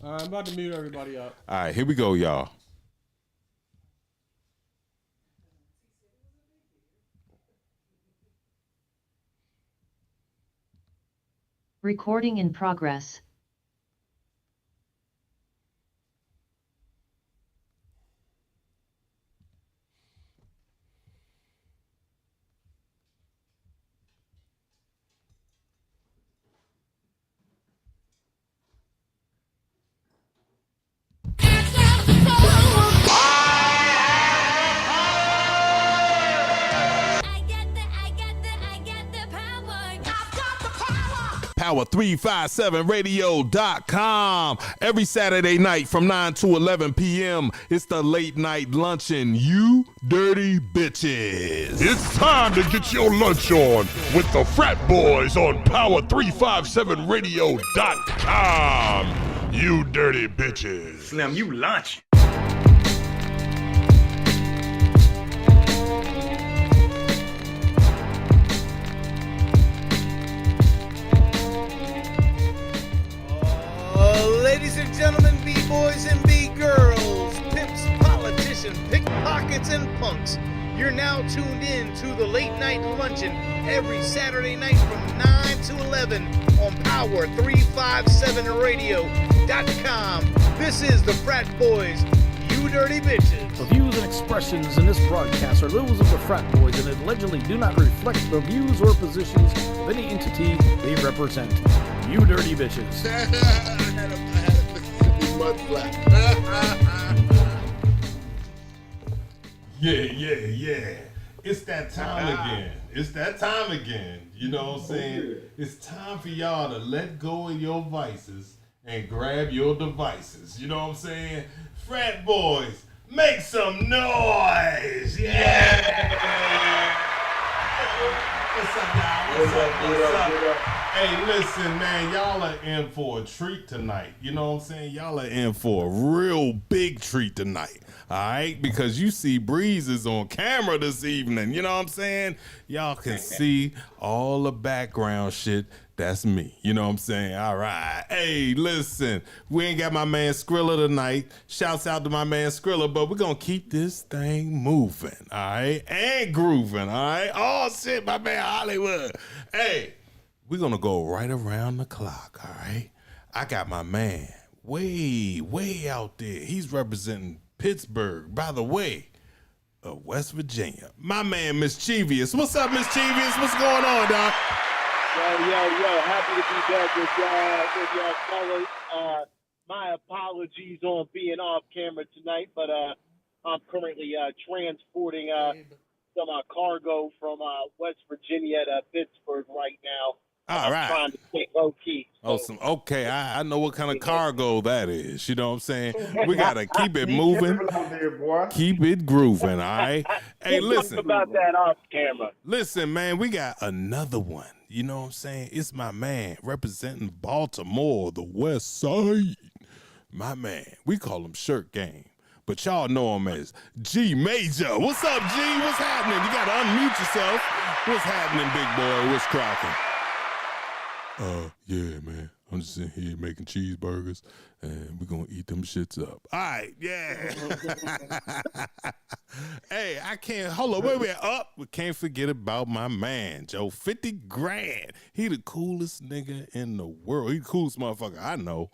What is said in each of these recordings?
I'm about to mute everybody up. All right, here we go, y'all. Recording in progress. Power357radio.com. Every Saturday night from 9 to 11 p.m. It's the late night luncheon. You dirty bitches. It's time to get your lunch on with the Phratboyz on Power357radio.com. You dirty bitches. Slim, you lunch. Ladies and gentlemen, B-boys and B-girls, pimps, politicians, pickpockets, and punks, you're now tuned in to the Late Night Luncheon every Saturday night from 9 to 11 on Power357radio.com. This is the Phratboyz, you dirty bitches. The views and expressions in this broadcast are those of the Phratboyz and allegedly do not reflect the views or positions of any entity they represent. You dirty bitches. I had a Mississippi mud flap. Yeah. It's that time again. It's that time again. You know what I'm saying? It's time for y'all to let go of your vices and grab your devices. You know what I'm saying? Phratboyz, make some noise. Yeah. What's up, y'all? What's up? Hey, listen, man, y'all are in for a treat tonight. You know what I'm saying? Y'all are in for a real big treat tonight. All right? Because you see Breeze is on camera this evening. You know what I'm saying? Y'all can see all the background shit. That's me. You know what I'm saying? All right. Hey, listen, we ain't got my man Skrilla tonight. Shouts out to my man Skrilla, but we're going to keep this thing moving, all right? And grooving, all right? Oh, shit, my man Hollywood. Hey, we're going to go right around the clock, all right? I got my man way out there. He's representing Pittsburgh, by the way, West Virginia. My man, Mischievous. What's up, Mischievous? What's going on, dog? Yo, happy to be back with y'all fellas. My apologies on being off camera tonight, but I'm currently transporting some cargo from West Virginia to Pittsburgh right now. All right. Trying to stay low key. So. Okay. I know what kind of cargo that is. You know what I'm saying? We got to keep it moving. Keep it grooving, all right? Hey, listen. Talk about that off camera. Listen, man, we got another one. You know what I'm saying? It's my man representing Baltimore, the West Side. My man. We call him Shirt Game. But y'all know him as G Major. What's up, G? What's happening? You got to unmute yourself. What's happening, big boy? What's cracking? Yeah, man. I'm just sitting here making cheeseburgers, and we're going to eat them shits up. All right, yeah. Hey, I can't, hold on, wait, up. We can't forget about my man, Joe. 50 grand. He the coolest nigga in the world. He the coolest motherfucker I know.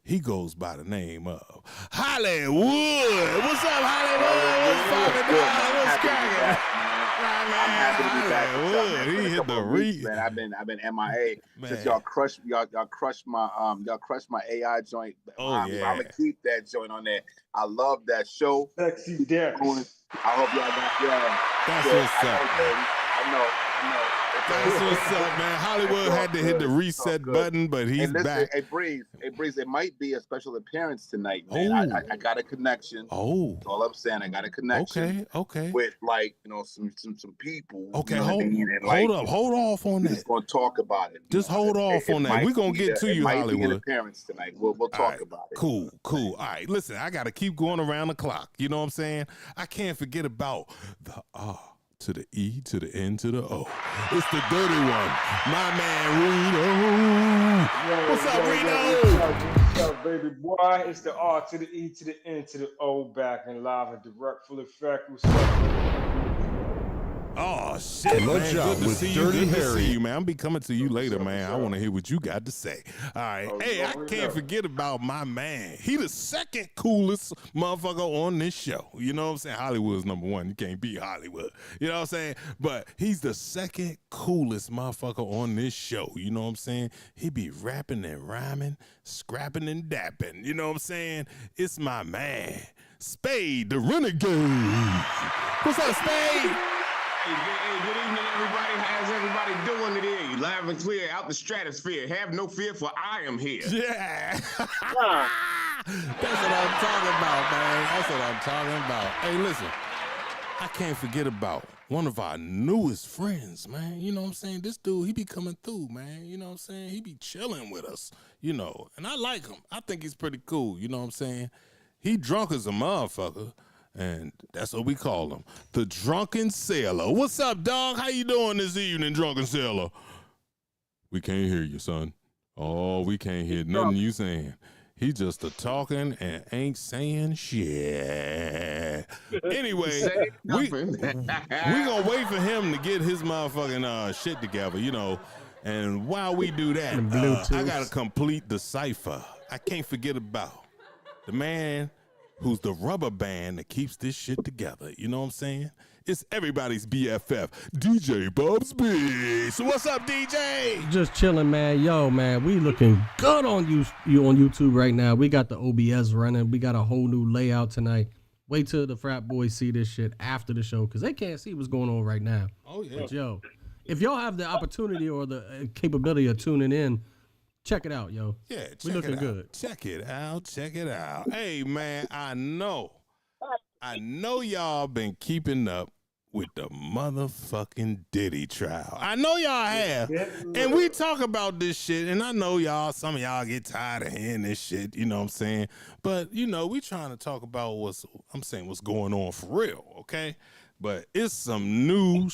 He goes by the name of Hollywood. What's up, Hollywood? What's poppin', dog? What's cracking? I'm happy to be back. He hit the reach, man. I've been MIA since y'all crushed my AI joint. Oh yeah, I'm gonna keep that joint on there. I love that show. Sexy Derek. I hope y'all got That's what's up. I know. That's what's up, man. Hollywood had to hit the reset button, but he's back. Hey, Breeze, it might be a special appearance tonight, man. I got a connection. Oh. That's all I'm saying. I got a connection. Okay. With some people. Okay, you know hold off on that. We're just gonna talk about it. Just hold off on that. We're gonna get to you, Hollywood. Might be an appearance tonight. We'll talk about it. Cool. All right, listen, I gotta keep going around the clock. You know what I'm saying? I can't forget about to the E to the N to the O. It's the dirty one. My man Reno. What's up, Reno? What's up, baby boy? It's the R to the E to the N to the O, back and live and direct, full effect. What's up? Oh shit, man. Lunchout Good to with see Dirty you. Good to Harry. see you, man. I'll be coming to you later, man. I want to hear what you got to say. All right. Hey, I can't forget about my man. He the second coolest motherfucker on this show. You know what I'm saying? Hollywood's number one. You can't beat Hollywood. You know what I'm saying? But he's the second coolest motherfucker on this show. You know what I'm saying? He be rapping and rhyming, scrapping and dapping. You know what I'm saying? It's my man, Spade the Renegade. What's up, Spade? Hey, good evening, everybody. How's everybody doing today? Live and clear out the stratosphere. Have no fear, for I am here. Yeah. That's what I'm talking about, man. That's what I'm talking about. Hey, listen, I can't forget about one of our newest friends, man. You know what I'm saying? This dude, he be coming through, man. You know what I'm saying? He be chilling with us, you know, and I like him. I think he's pretty cool, you know what I'm saying? He drunk as a motherfucker. And that's what we call him, the Drunken Sailor. What's up, dog? How you doing this evening, Drunken Sailor? We can't hear you, son. Oh, we can't hear nothing you saying. He just a talking and ain't saying shit. Anyway, we gonna wait for him to get his motherfucking shit together, you know. And while we do that, I gotta complete the cipher. I can't forget about the man who's the rubber band that keeps this shit together. You know what I'm saying? It's everybody's BFF, DJ Bubs B. So what's up, DJ? Just chilling, man. Yo, man, we looking good on you on YouTube right now. We got the OBS running. We got a whole new layout tonight. Wait till the Phratboyz see this shit after the show, because they can't see what's going on right now. Oh, yeah. But, yo, if y'all have the opportunity or the capability of tuning in, check it out, yo. Yeah, we looking good. Check it out. Check it out. Hey, man, I know y'all been keeping up with the motherfucking Diddy trial. I know y'all have. And we talk about this shit, and I know some of y'all get tired of hearing this shit, you know what I'm saying? But, you know, we trying to talk about what's going on for real, okay? But it's some new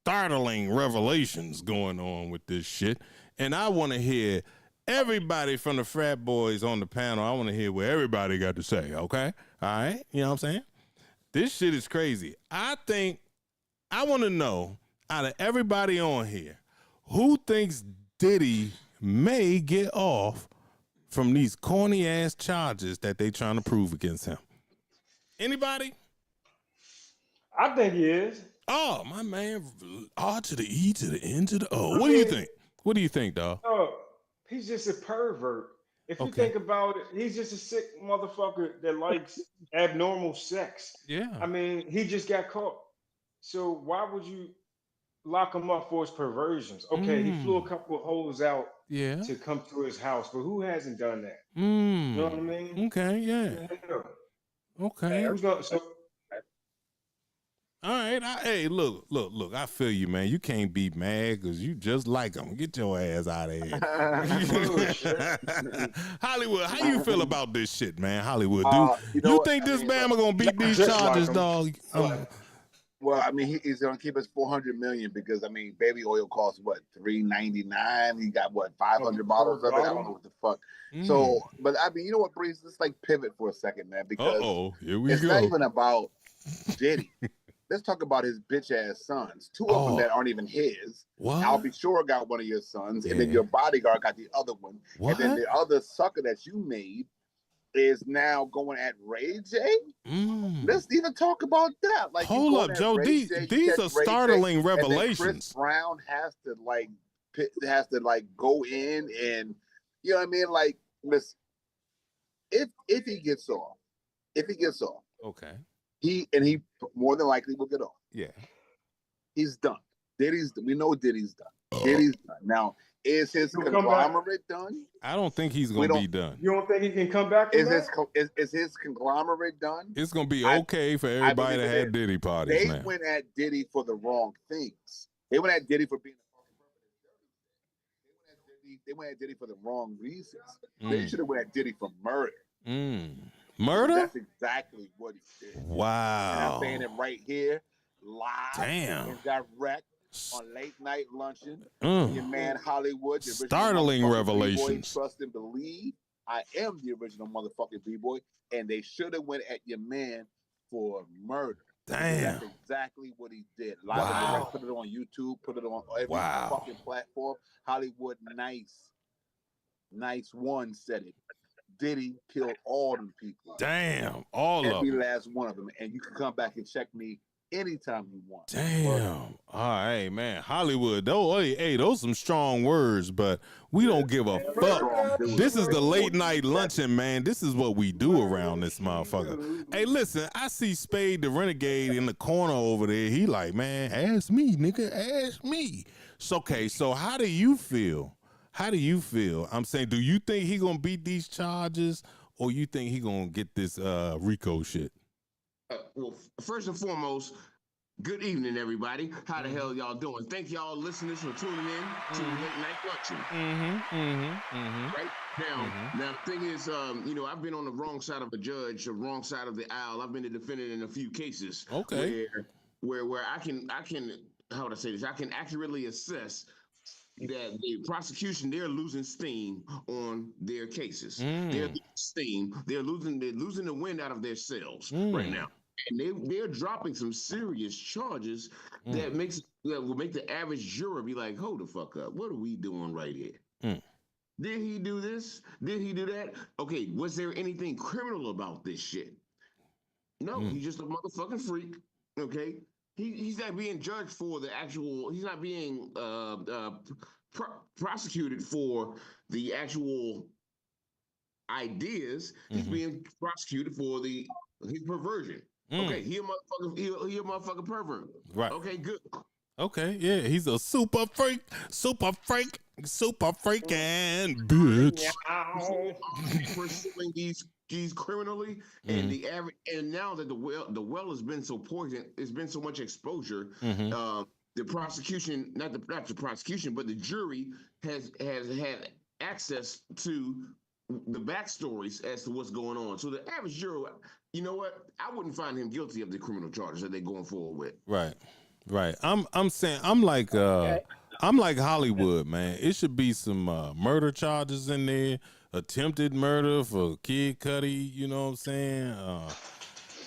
startling revelations going on with this shit. And I want to hear everybody from the Phratboyz on the panel. I want to hear what everybody got to say, okay? All right? You know what I'm saying? This shit is crazy. I want to know, out of everybody on here, who thinks Diddy may get off from these corny-ass charges that they trying to prove against him? Anybody? I think he is. Oh, my man, R to the E to the N to the O. What do you think? What do you think, dog? Oh, he's just a pervert. If you think about it, he's just a sick motherfucker that likes abnormal sex. Yeah. I mean, he just got caught. So why would you lock him up for his perversions? Okay, he flew a couple of hoes out to come to his house, but who hasn't done that? You know what I mean? Okay, yeah. Okay. All right. Hey, look. I feel you, man. You can't be mad because you just like him. Get your ass out of here. Hollywood, how you feel about this shit, man? Hollywood, you think this Bama gonna beat these charges, dog? Well, I mean, he's gonna keep us $400 million because, I mean, baby oil costs what, $3.99. He got what, 500 bottles of it. I don't know what the fuck. So, but I mean, you know what, Breeze? Let's like pivot for a second, man, because it's not even about Diddy. Let's talk about his bitch ass sons. Two of them that aren't even his. What? I'll be sure got one of your sons, and then your bodyguard got the other one. What? And then the other sucker that you made is now going at Ray J. Let's even talk about that. Like, hold up, Joe. These are startling revelations. Chris Brown has to go in and, you know what I mean? Like, listen, if he gets off, okay. He more than likely will get off. Yeah. He's done. We know Diddy's done. Diddy's done. Now, is his conglomerate done? I don't think he's gonna be done. You don't think he can come back? Is his conglomerate done? It's gonna be okay for everybody to have Diddy parties. They went at Diddy for the wrong things. They went at Diddy for being they went at Diddy for the wrong reasons. They should have went at Diddy for murder. Murder? That's exactly what he did. Wow. And I'm saying it right here. live Damn. and direct on Late Night Luncheon. Mm. Your man Hollywood, the original Startling motherfucking revelations. B-boy, trust and believe. I am the original motherfucking B-boy, and they should have went at your man for murder. Damn. That's exactly what he did. Live and direct, put it on YouTube, put it on every fucking platform. Hollywood Nice One said it. Diddy killed all them people. Damn, all of them. Every last one of them. And you can come back and check me anytime you want. Damn. All right, man. Hollywood. Those some strong words, but we don't give a fuck. This is the Late Night Luncheon, man. This is what we do around this motherfucker. Hey, listen, I see Spade the Renegade in the corner over there. He like, man, ask me, nigga, ask me. So, okay, so how do you feel? How do you feel? I'm saying, do you think he gonna beat these charges, or you think he gonna get this RICO shit? Well, first and foremost, good evening, everybody. How the hell y'all doing? Thank y'all listeners for tuning in to Late Night Lunchin. Right now, the thing is, I've been on the wrong side of a judge, the wrong side of the aisle. I've been a defendant in a few cases. Okay. Where I can, how would I say this? I can accurately assess that the prosecution, they're losing steam on their cases. They're losing steam. They're losing the wind out of their sails right now. And they're dropping some serious charges that will make the average juror be like, hold the fuck up. What are we doing right here? Did he do this? Did he do that? Okay, was there anything criminal about this shit? No, he's just a motherfucking freak. Okay? He's not being judged for the actual, he's not being prosecuted for the actual ideas. He's being prosecuted for his perversion. Okay, he a motherfucking pervert. Right. Okay, good. Okay, yeah, he's a super freak and bitch. Pursuing these criminally, and the average, and now that the well has been so poisoned, it's been so much exposure. The prosecution, not the prosecution, but the jury has had access to the backstories as to what's going on. So the average juror, you know what? I wouldn't find him guilty of the criminal charges that they're going forward with. Right. I'm saying I'm like Hollywood, man. It should be some murder charges in there, attempted murder for Kid Cudi. You know what I'm saying?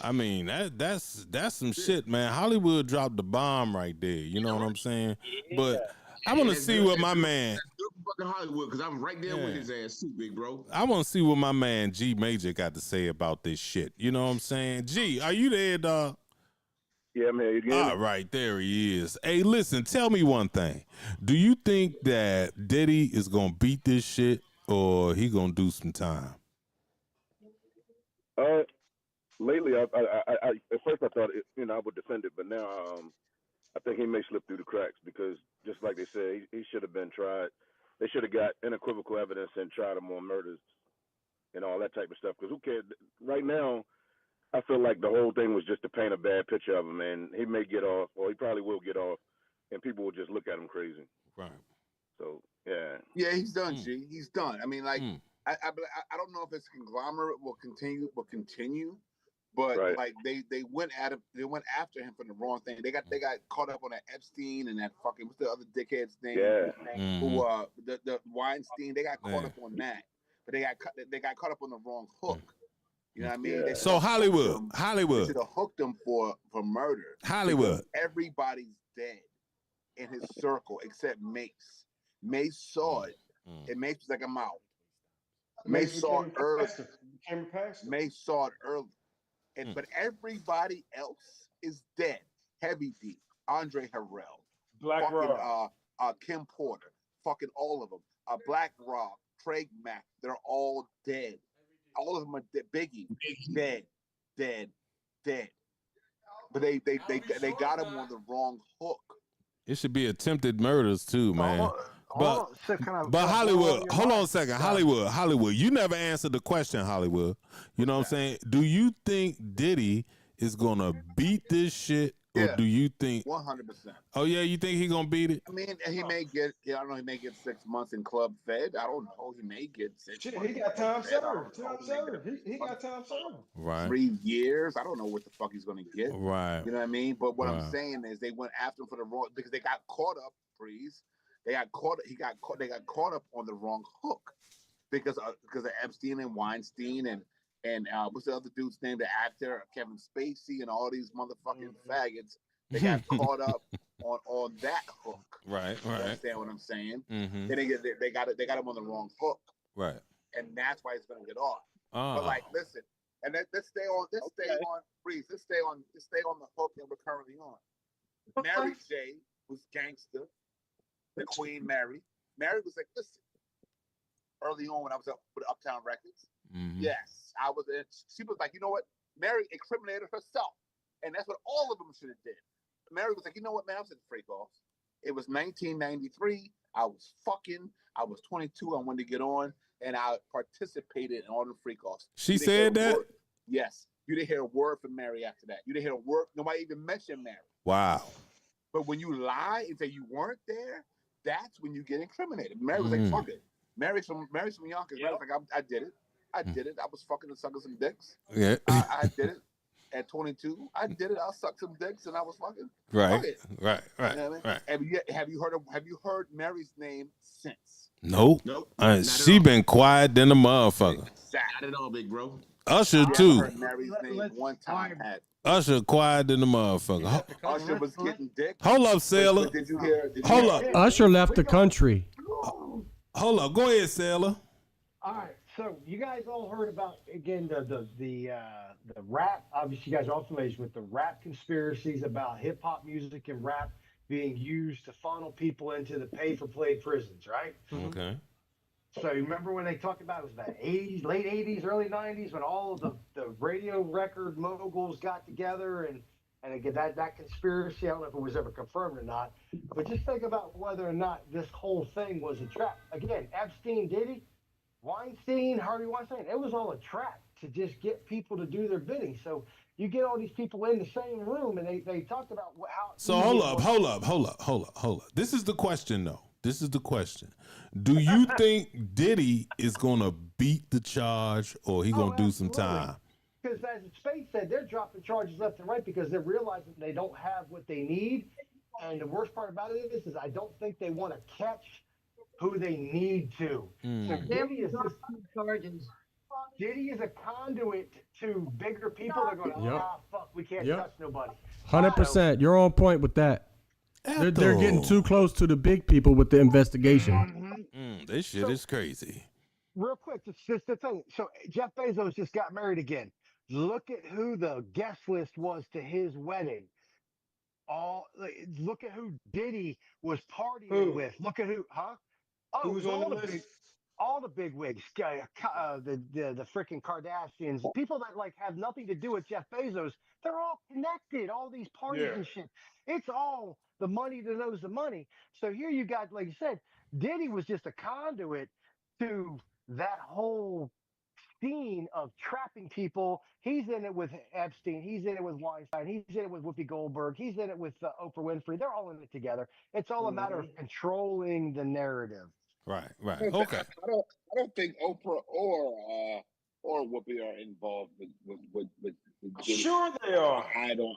I mean that's some shit, man. Hollywood dropped the bomb right there. You know what I'm saying? But I want to see what my man. Fucking Hollywood, because I'm right there with his ass too, big bro. I want to see what my man G Major got to say about this shit. You know what I'm saying? G, are you there, dog? Yeah, I'm here. All right, there he is. Hey, listen, tell me one thing. Do you think that Diddy is gonna beat this shit, or he gonna do some time? Lately, I at first I thought I would defend it, but now I think he may slip through the cracks because just like they said, he should have been tried. They should have got unequivocal evidence and tried him on murders and all that type of stuff. Because who cares? Right now, I feel like the whole thing was just to paint a bad picture of him, and he may get off, or he probably will get off, and people will just look at him crazy. Right. So yeah. Yeah, he's done. G. He's done. I mean, like I don't know if his conglomerate will continue, but like they went after him for the wrong thing. They got caught up on that Epstein and that fucking what's the other dickhead's name? Yeah. Who the Weinstein. They got caught up on that, but they got caught up on the wrong hook. You know what I mean? Yeah. So Hollywood they should have hooked him for murder. Hollywood. Everybody's dead in his circle except Mace. Mace saw it, and Mace was like, "I'm out." Mace saw it early. Mace saw it early. But everybody else is dead. Heavy D, Andre Harrell, Black Rob, Kim Porter, fucking all of them. Black Rob, Craig Mack, they're all dead. All of them are dead. Biggie, dead. But they got him on the wrong hook. It should be attempted murders too, man. But Hollywood, hold on a second. Hollywood, you never answered the question, Hollywood. You know what I'm saying? Do you think Diddy is gonna beat this shit, or do you think 100%? Oh yeah, you think he gonna beat it? I mean, he may get. I don't know. He may get 6 months in club fed. I don't know. He may get 6 Shit, months. he got time served. Time served. He got time served. Right. 3 years. I don't know what the fuck he's gonna get. Right. You know what I mean? But what I'm saying is they went after him for the wrong because they got caught up. Freeze. They got caught. He got caught. They got caught up on the wrong hook because of Epstein and Weinstein and what's the other dude's name? The actor Kevin Spacey and all these motherfucking faggots. They got caught up on that hook. Right. You understand what I'm saying? Mm-hmm. Then they got him on the wrong hook. Right. And that's why he's gonna get off. But like, listen, and let's stay on. Freeze. Let's stay on the hook that we're currently on. Mary J was gangster. The Queen Mary. Mary was like, listen. Early on when I was up with Uptown Records, yes, I was. She was like, you know what? Mary incriminated herself, and that's what all of them should have did. Mary was like, you know what, man? I was in freak offs. It was 1993. I was fucking. I was 22. I wanted to get on, and I participated in all the freak offs. She said that. Yes, you didn't hear a word from Mary after that. You didn't hear a word. Nobody even mentioned Mary. Wow. But when you lie and say you weren't there, that's when you get incriminated. Mary was like, fuck it. Mary's from Yonkers. Yep. Like, I did it. I was fucking and sucking some dicks. Yeah. I did it at 22. I did it. I sucked some dicks and I was fucking. Right. You know what I mean? Have you heard Mary's name since? Nope. She been quiet than a motherfucker. Not at all, big bro. Usher too. Heard Mary's name one time. Usher quiet than the motherfucker. Usher was getting dick. Hold up, Sailor. Did you hear? Hold up. Usher left the country. Hold up. Go ahead, Sailor. All right. So you guys all heard about again the rap. Obviously, you guys are all familiar with the rap conspiracies about hip hop music and rap being used to funnel people into the pay-for-play prisons, right? Okay. So you remember when they talked about it was the 80s, late 80s, early 90s when all of the radio record moguls got together and again that conspiracy, I don't know if it was ever confirmed or not, but just think about whether or not this whole thing was a trap. Again, Epstein, Diddy, Weinstein, Harvey Weinstein, it was all a trap to just get people to do their bidding. So you get all these people in the same room and they talked about how. So hold up. This is the question though. This is the question. Do you think Diddy is gonna beat the charge or he gonna do some time? Because as Space said, they're dropping charges left and right because they're realizing they don't have what they need. And the worst part about it is I don't think they want to catch who they need to. So Diddy is a conduit to bigger people. They're going, fuck, we can't touch nobody. 100%. You're on point with that. They're getting too close to the big people with the investigation. This shit is crazy. Real quick, just the thing. So Jeff Bezos just got married again. Look at who the guest list was to his wedding. Look at who Diddy was partying with. Look at who, who was on the list? All the big wigs, the freaking Kardashians, people that like have nothing to do with Jeff Bezos. They're all connected. All these parties and shit. It's all the money that knows the money. So here you got, like you said, Diddy was just a conduit to that whole scene of trapping people. He's in it with Epstein. He's in it with Weinstein. He's in it with Whoopi Goldberg. He's in it with Oprah Winfrey. They're all in it together. It's all a matter of controlling the narrative. Right. Okay. I don't think Oprah or Whoopi are involved with Sure they are. I don't.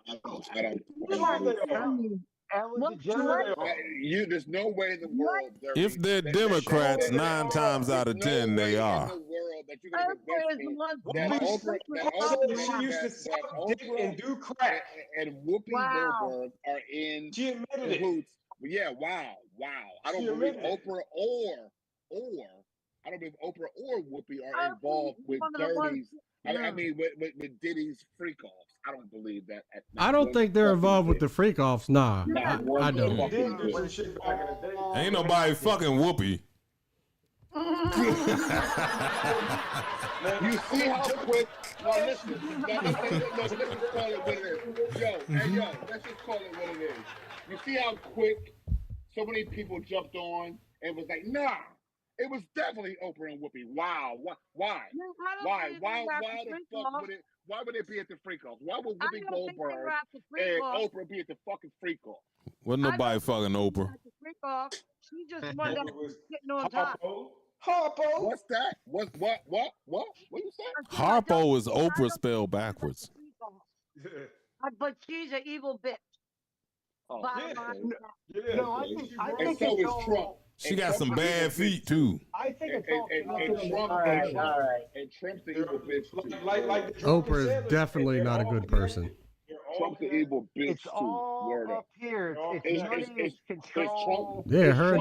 Sure they are. There's no way in the world. If they're Democrats, 9 times out of 10 they are. She used to suck dick and do crack. And Whoopi Goldberg are in. She admitted it. Yeah, wow. I don't believe Oprah or Whoopi are involved with dirties. I mean, with Diddy's freak offs. I don't believe that. I don't think they're involved with the freak offs. Nah, I don't. Ain't nobody fucking Whoopi. You see how quick? Well, listen. Let's just call it what it is. Let's just call it what it is. You see how quick so many people jumped on and was like, nah, It was definitely Oprah and Whoopi. Wow. Why? No, I don't Why? think Why? they were at Why the the freak fuck off. would it? Why would it be at the freak off? Why would I Whoopi don't think they were Goldberg at the freak and off. Oprah be at the fucking freak off? Wasn't nobody fucking Oprah. At the freak off. She just wanted that getting on top. Harpo. What's that? What? What you say? Harpo is Oprah spelled backwards. But she's an evil bitch. Oh, Bottom line. No, I think and so it's is Trump. She And got Trump some is bad evil feet bitch, too. I think it's all and Trump's the evil bitch too. Like Oprah is definitely not a good person. Trump's the evil bitch It's too. all Word up here. It's money, it's control. Yeah, her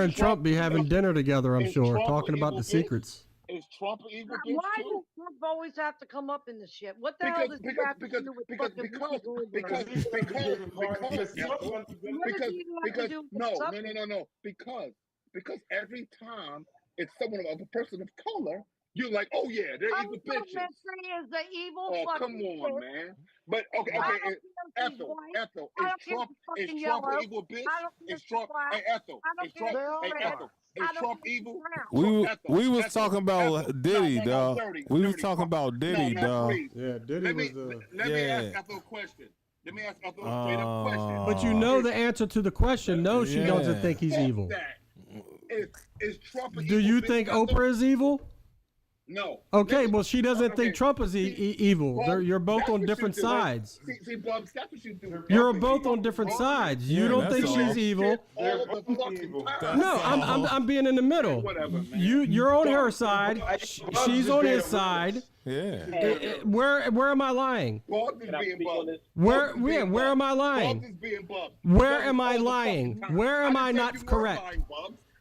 and Trump be having dinner together, I'm sure, Trump talking an about evil the bitch? secrets. Is Trump an evil bitch Why too? does Trump always have to come up in this shit? What the hell does he have to do with fucking Whoopi Goldberg? Because every time it's someone of a person of color, you're like, oh yeah, they're evil bitches. Is the evil Oh, fucking come on, bitch. man. But okay, Ethel, is Trump an evil bitch? Is Trump, hey Ethel, is Trump evil? We was talking about Diddy, dog. We was talking about Diddy, dog. Yeah, Diddy was the. Let me ask Ethel a question. Let me ask Ethel a straight up question. But you know the answer to the question. No, she doesn't think he's evil. Is Trump an Do evil you bitch, think Ethel? Oprah is evil? No. Okay, well, she doesn't think Trump is evil. You're both on different sides. See, Bubs, that's what you do. You're both on different sides. You don't think she's evil. All the fucking time. No, I'm being in the middle. Whatever, man. You're on her side. She's on his side. Yeah. Where am I lying? Bubs is being Bubs. Where am I lying? Bubs is being Bubs. Where am I lying? Where am I not correct?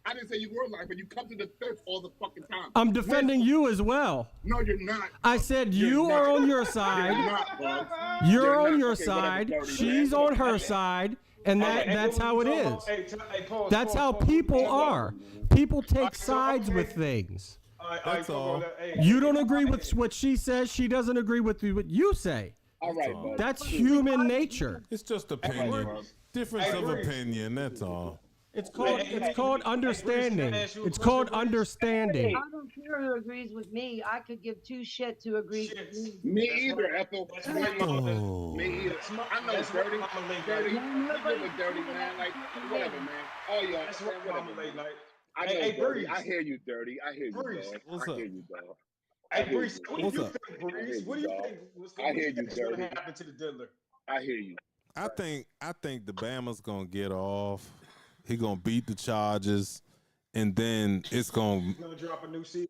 I didn't say you were lying, but you come to defense all the fucking time. I'm defending you as well. No, you're not. I said you are on your side. You're not, Bubs. You're on your side. She's on her side. And that's how it is. That's how people are. People take sides with things. That's all. You don't agree with what she says. She doesn't agree with what you say. All right, Bubs. That's human nature. It's just opinion. Difference of opinion, that's all. It's called understanding. It's called understanding. I don't care who agrees with me. I could give two shits who agrees with me. Me either, Ethel. Me either. I know it's dirty. You live with dirty, man. Like, whatever, man. Oh, yeah. That's what I'm late night. I know, Dirty. I hear you, Dirty. I hear you, dog. What's up? I hear you, dog. Hey, Breeze, what do you What's think, Breeze? What do you think? I hear you, What's going to Dirty. happen to the diddler? I hear you. I think the Bama's gonna get off. He gonna beat the charges, and then it's gonna. He's gonna drop a new CD.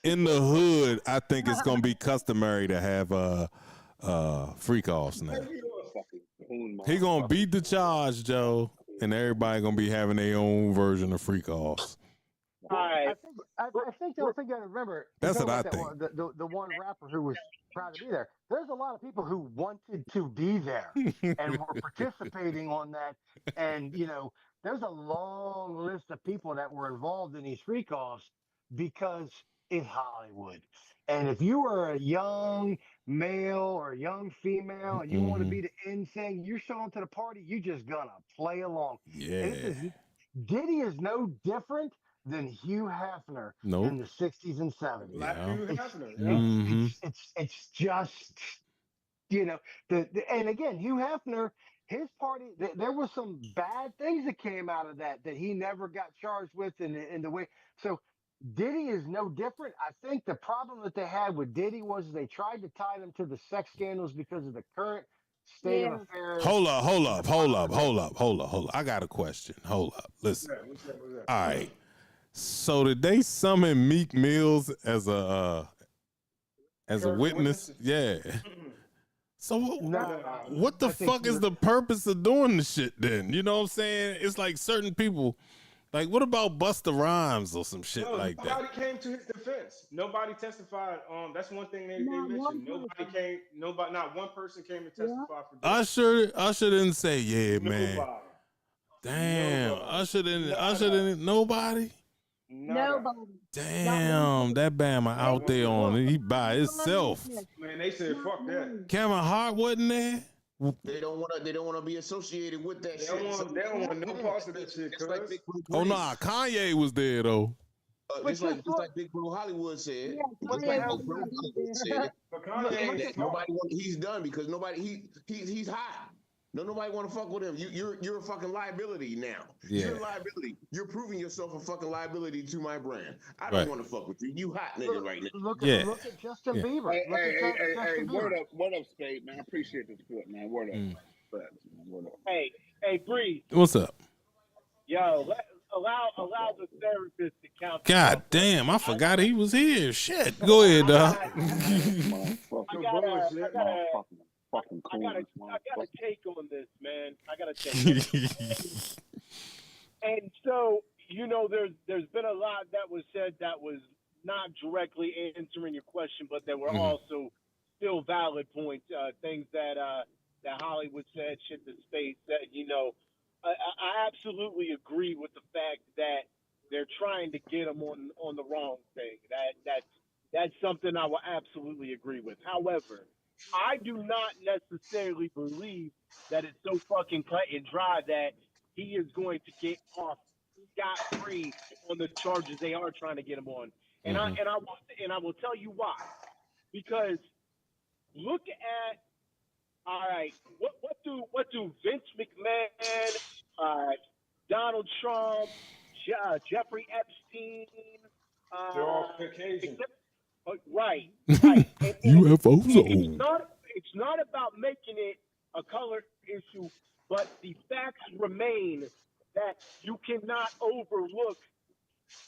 In the hood, I think it's gonna be customary to have freak offs now. He gonna beat the charge, Joe, and everybody gonna be having their own version of freak offs. I think the only thing you got to remember. That's what I that think. The one rapper who was proud to be there. There's a lot of people who wanted to be there and were participating on that. And there's a long list of people that were involved in these freak offs because it's Hollywood. And if you are a young male or a young female and you want to be the in thing, you're showing to the party. You just gonna play along. Yeah. Diddy is no different than Hugh Hefner in the 60s and 70s. It's just, and again, Hugh Hefner, his party, there was some bad things that came out of that he never got charged with in the way. So Diddy is no different. I think the problem that they had with Diddy was they tried to tie them to the sex scandals because of the current state of affairs. Hold up. I got a question. Hold up. Listen. What's that? All right. So did they summon Meek Mills as a witness? Yeah. So what the fuck is the purpose of doing the shit then? You know what I'm saying? It's like certain people, like what about Busta Rhymes or some shit like that? Nobody came to his defense. Nobody testified. That's one thing they mentioned. Not one person came to testify for this. Usher didn't say, yeah, man. Damn, Usher didn't, nobody? Nobody. Damn, that Bama out there he by himself. Man, they said fuck that. Kevin Hart wasn't there. They don't want to be associated with that shit. They don't want no parts of that shit. Oh nah, Kanye was there though. Just like Big Bro Hollywood said. Yeah, Just Kanye like was Big Bro not Hollywood there. said. That nobody he's done because he's hot. Nobody want to fuck with him. You're a fucking liability now. Yeah. You're a liability. You're proving yourself a fucking liability to my brand. I don't want to fuck with you. You hot nigga right now. Look at Justin Bieber. Hey, word up, Spade, man. I appreciate the support, man. Word up. Word up. Hey, Bree. What's up? Yo, allow the therapist to count. God damn, I forgot he was here. Shit. Go ahead, dog. I got a take on this, man. I got a take. And so, there's been a lot that was said that was not directly answering your question, but there were also still valid points, things that Hollywood said, shit that Spade said. I absolutely agree with the fact that they're trying to get him on the wrong thing. That's something I will absolutely agree with. However, I do not necessarily believe that it's so fucking cut and dry that he is going to get off scot-free on the charges they are trying to get him on. And I will tell you why. Because look at, all right, what do Vince McMahon, Donald Trump, Jeffrey Epstein, they're all Caucasian. Right. UFOs. It's not about making it a color issue, but the facts remain that you cannot overlook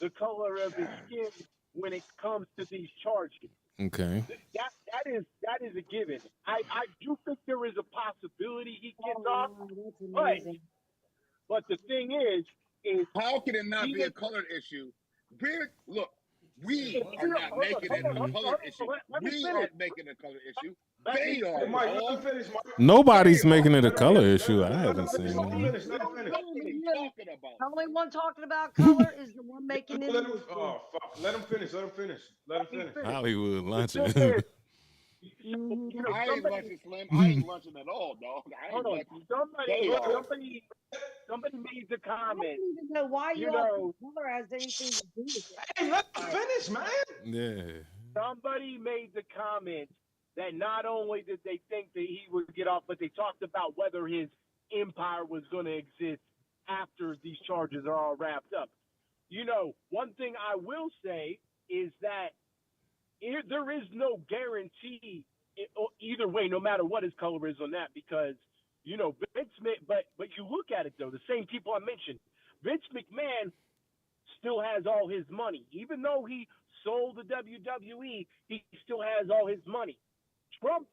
the color of his skin when it comes to these charges. Okay. That is a given. I do think there is a possibility he gets off, but the thing is how can it not be a colored issue? Look, we are not making it a colored issue. We aren't making it a colored issue. They are. Nobody's making it a color issue. I haven't seen it. The only one talking about color is the one making it. Oh, fuck. Let him finish. Hollywood Lunchout. I ain't lunching, Slim. I ain't lunching at all, dog. Somebody made the comment. I don't even know why color has anything to do with it. Hey, let him finish, man. Yeah. Somebody made the comment that not only did they think that he would get off, but they talked about whether his empire was going to exist after these charges are all wrapped up. One thing I will say is that there is no guarantee either way, no matter what his color is on that, because Vince McMahon, but you look at it though, the same people I mentioned, Vince McMahon still has all his money, even though he sold the WWE, he still has all his money. Trump,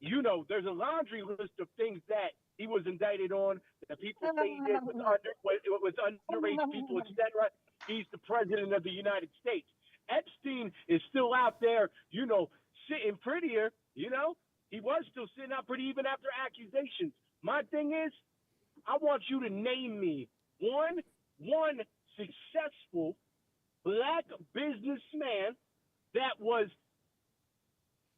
there's a laundry list of things that he was indicted on, that people say he did with underage people, etc. He's the president of the United States. Epstein is still out there, sitting prettier, he was still sitting out pretty even after accusations. My thing is, I want you to name me one successful black businessman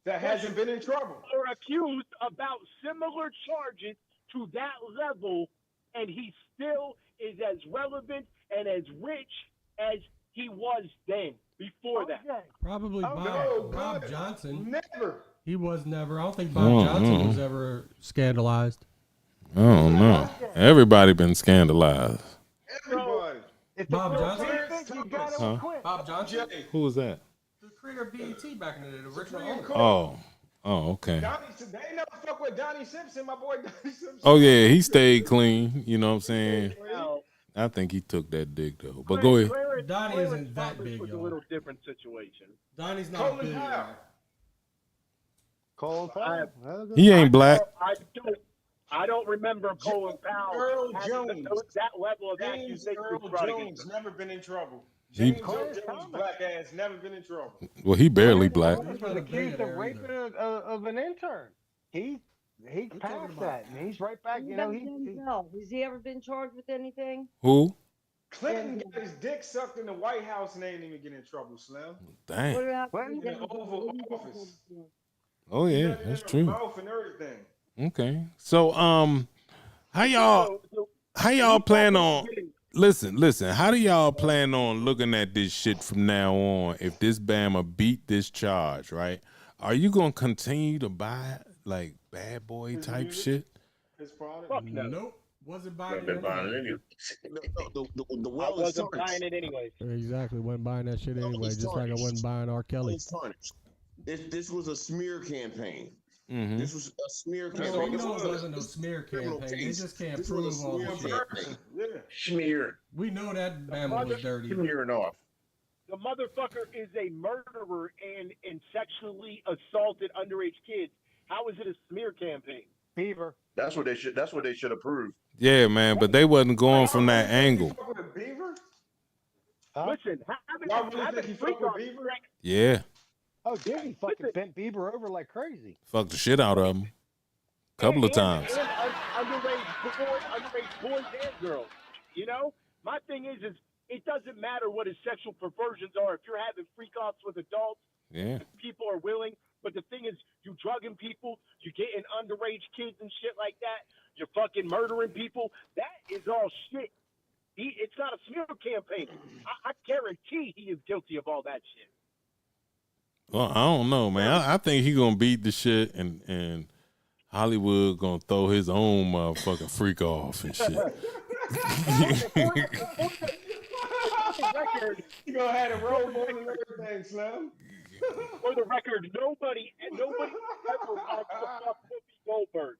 that hasn't been in trouble or accused about similar charges to that level, and he still is as relevant and as rich as he was then. Before that, probably Bob Johnson. Never. He was never. I don't think Bob Johnson was ever scandalized. I don't know. Everybody been scandalized. Everybody. Bob Johnson. Bob Johnson. Who was that? The creator of BET back in the day, the original owner. Oh, okay. They ain't never fuck with Donnie Simpson, my boy Donnie Simpson. Oh yeah, he stayed clean. You know what I'm saying? I think he took that dick though. But go ahead. Donnie isn't that big, was a little different situation. Donnie's not big. Colin Powell. He ain't black. I don't remember Colin Powell having that level of accusation. Earl Jones never been in trouble. James Earl Jones' black ass never been in trouble. Well, he barely black. He was accused of raping of an intern. He's passed that, and he's right back. Has he ever been charged with anything? Who? Clinton got his dick sucked in the White House and they didn't even get in trouble, Slim. Dang. In the Oval Office. Oh yeah, that's true. Mouth and everything. Okay, so how y'all plan on? listen. How do y'all plan on looking at this shit from now on? If this Bama beat this charge, right? Are you gonna continue to buy like bad boy type shit? His product? Fuck no. Nope. Wasn't buying Been it buying it anyway. The I well is wasn't tarnished. buying it anyways. Exactly. Wasn't buying that shit anyway. It's Just like I tarnished. wasn't buying R. Kelly. It's tarnished. This was a smear campaign. Mm-hmm. This was a smear No, campaign. we know it wasn't no smear campaign. They just can't prove all the shit. Yeah. Smear. We know that Bama was dirty. Smearing off. The motherfucker is a murderer and sexually assaulted underage kids. How is it a smear campaign? Beaver. That's what they should have proved. Yeah, man, but they wasn't going from that angle. Fuck with a beaver? Listen, Y'all really think he fuck with beaver? Yeah, Oh, Disney fucking bent Bieber over like crazy. fucked the shit out of him. Couple of times. And underage boys and girls. You know? My thing is it doesn't matter what his sexual perversions are. If you're having freak-offs with adults, Yeah. people are willing. But the thing is, you drugging people, you getting underage kids and shit like that, you're fucking murdering people. That is all shit. It's not a smear campaign. I guarantee he is guilty of all that shit. Well, I don't know, man. I think he gonna beat the shit, and Hollywood gonna throw his own motherfucking freak off and shit. You gonna have a roll more than everything, Slim. For the record, nobody ever wants to fuck Whoopi Goldberg.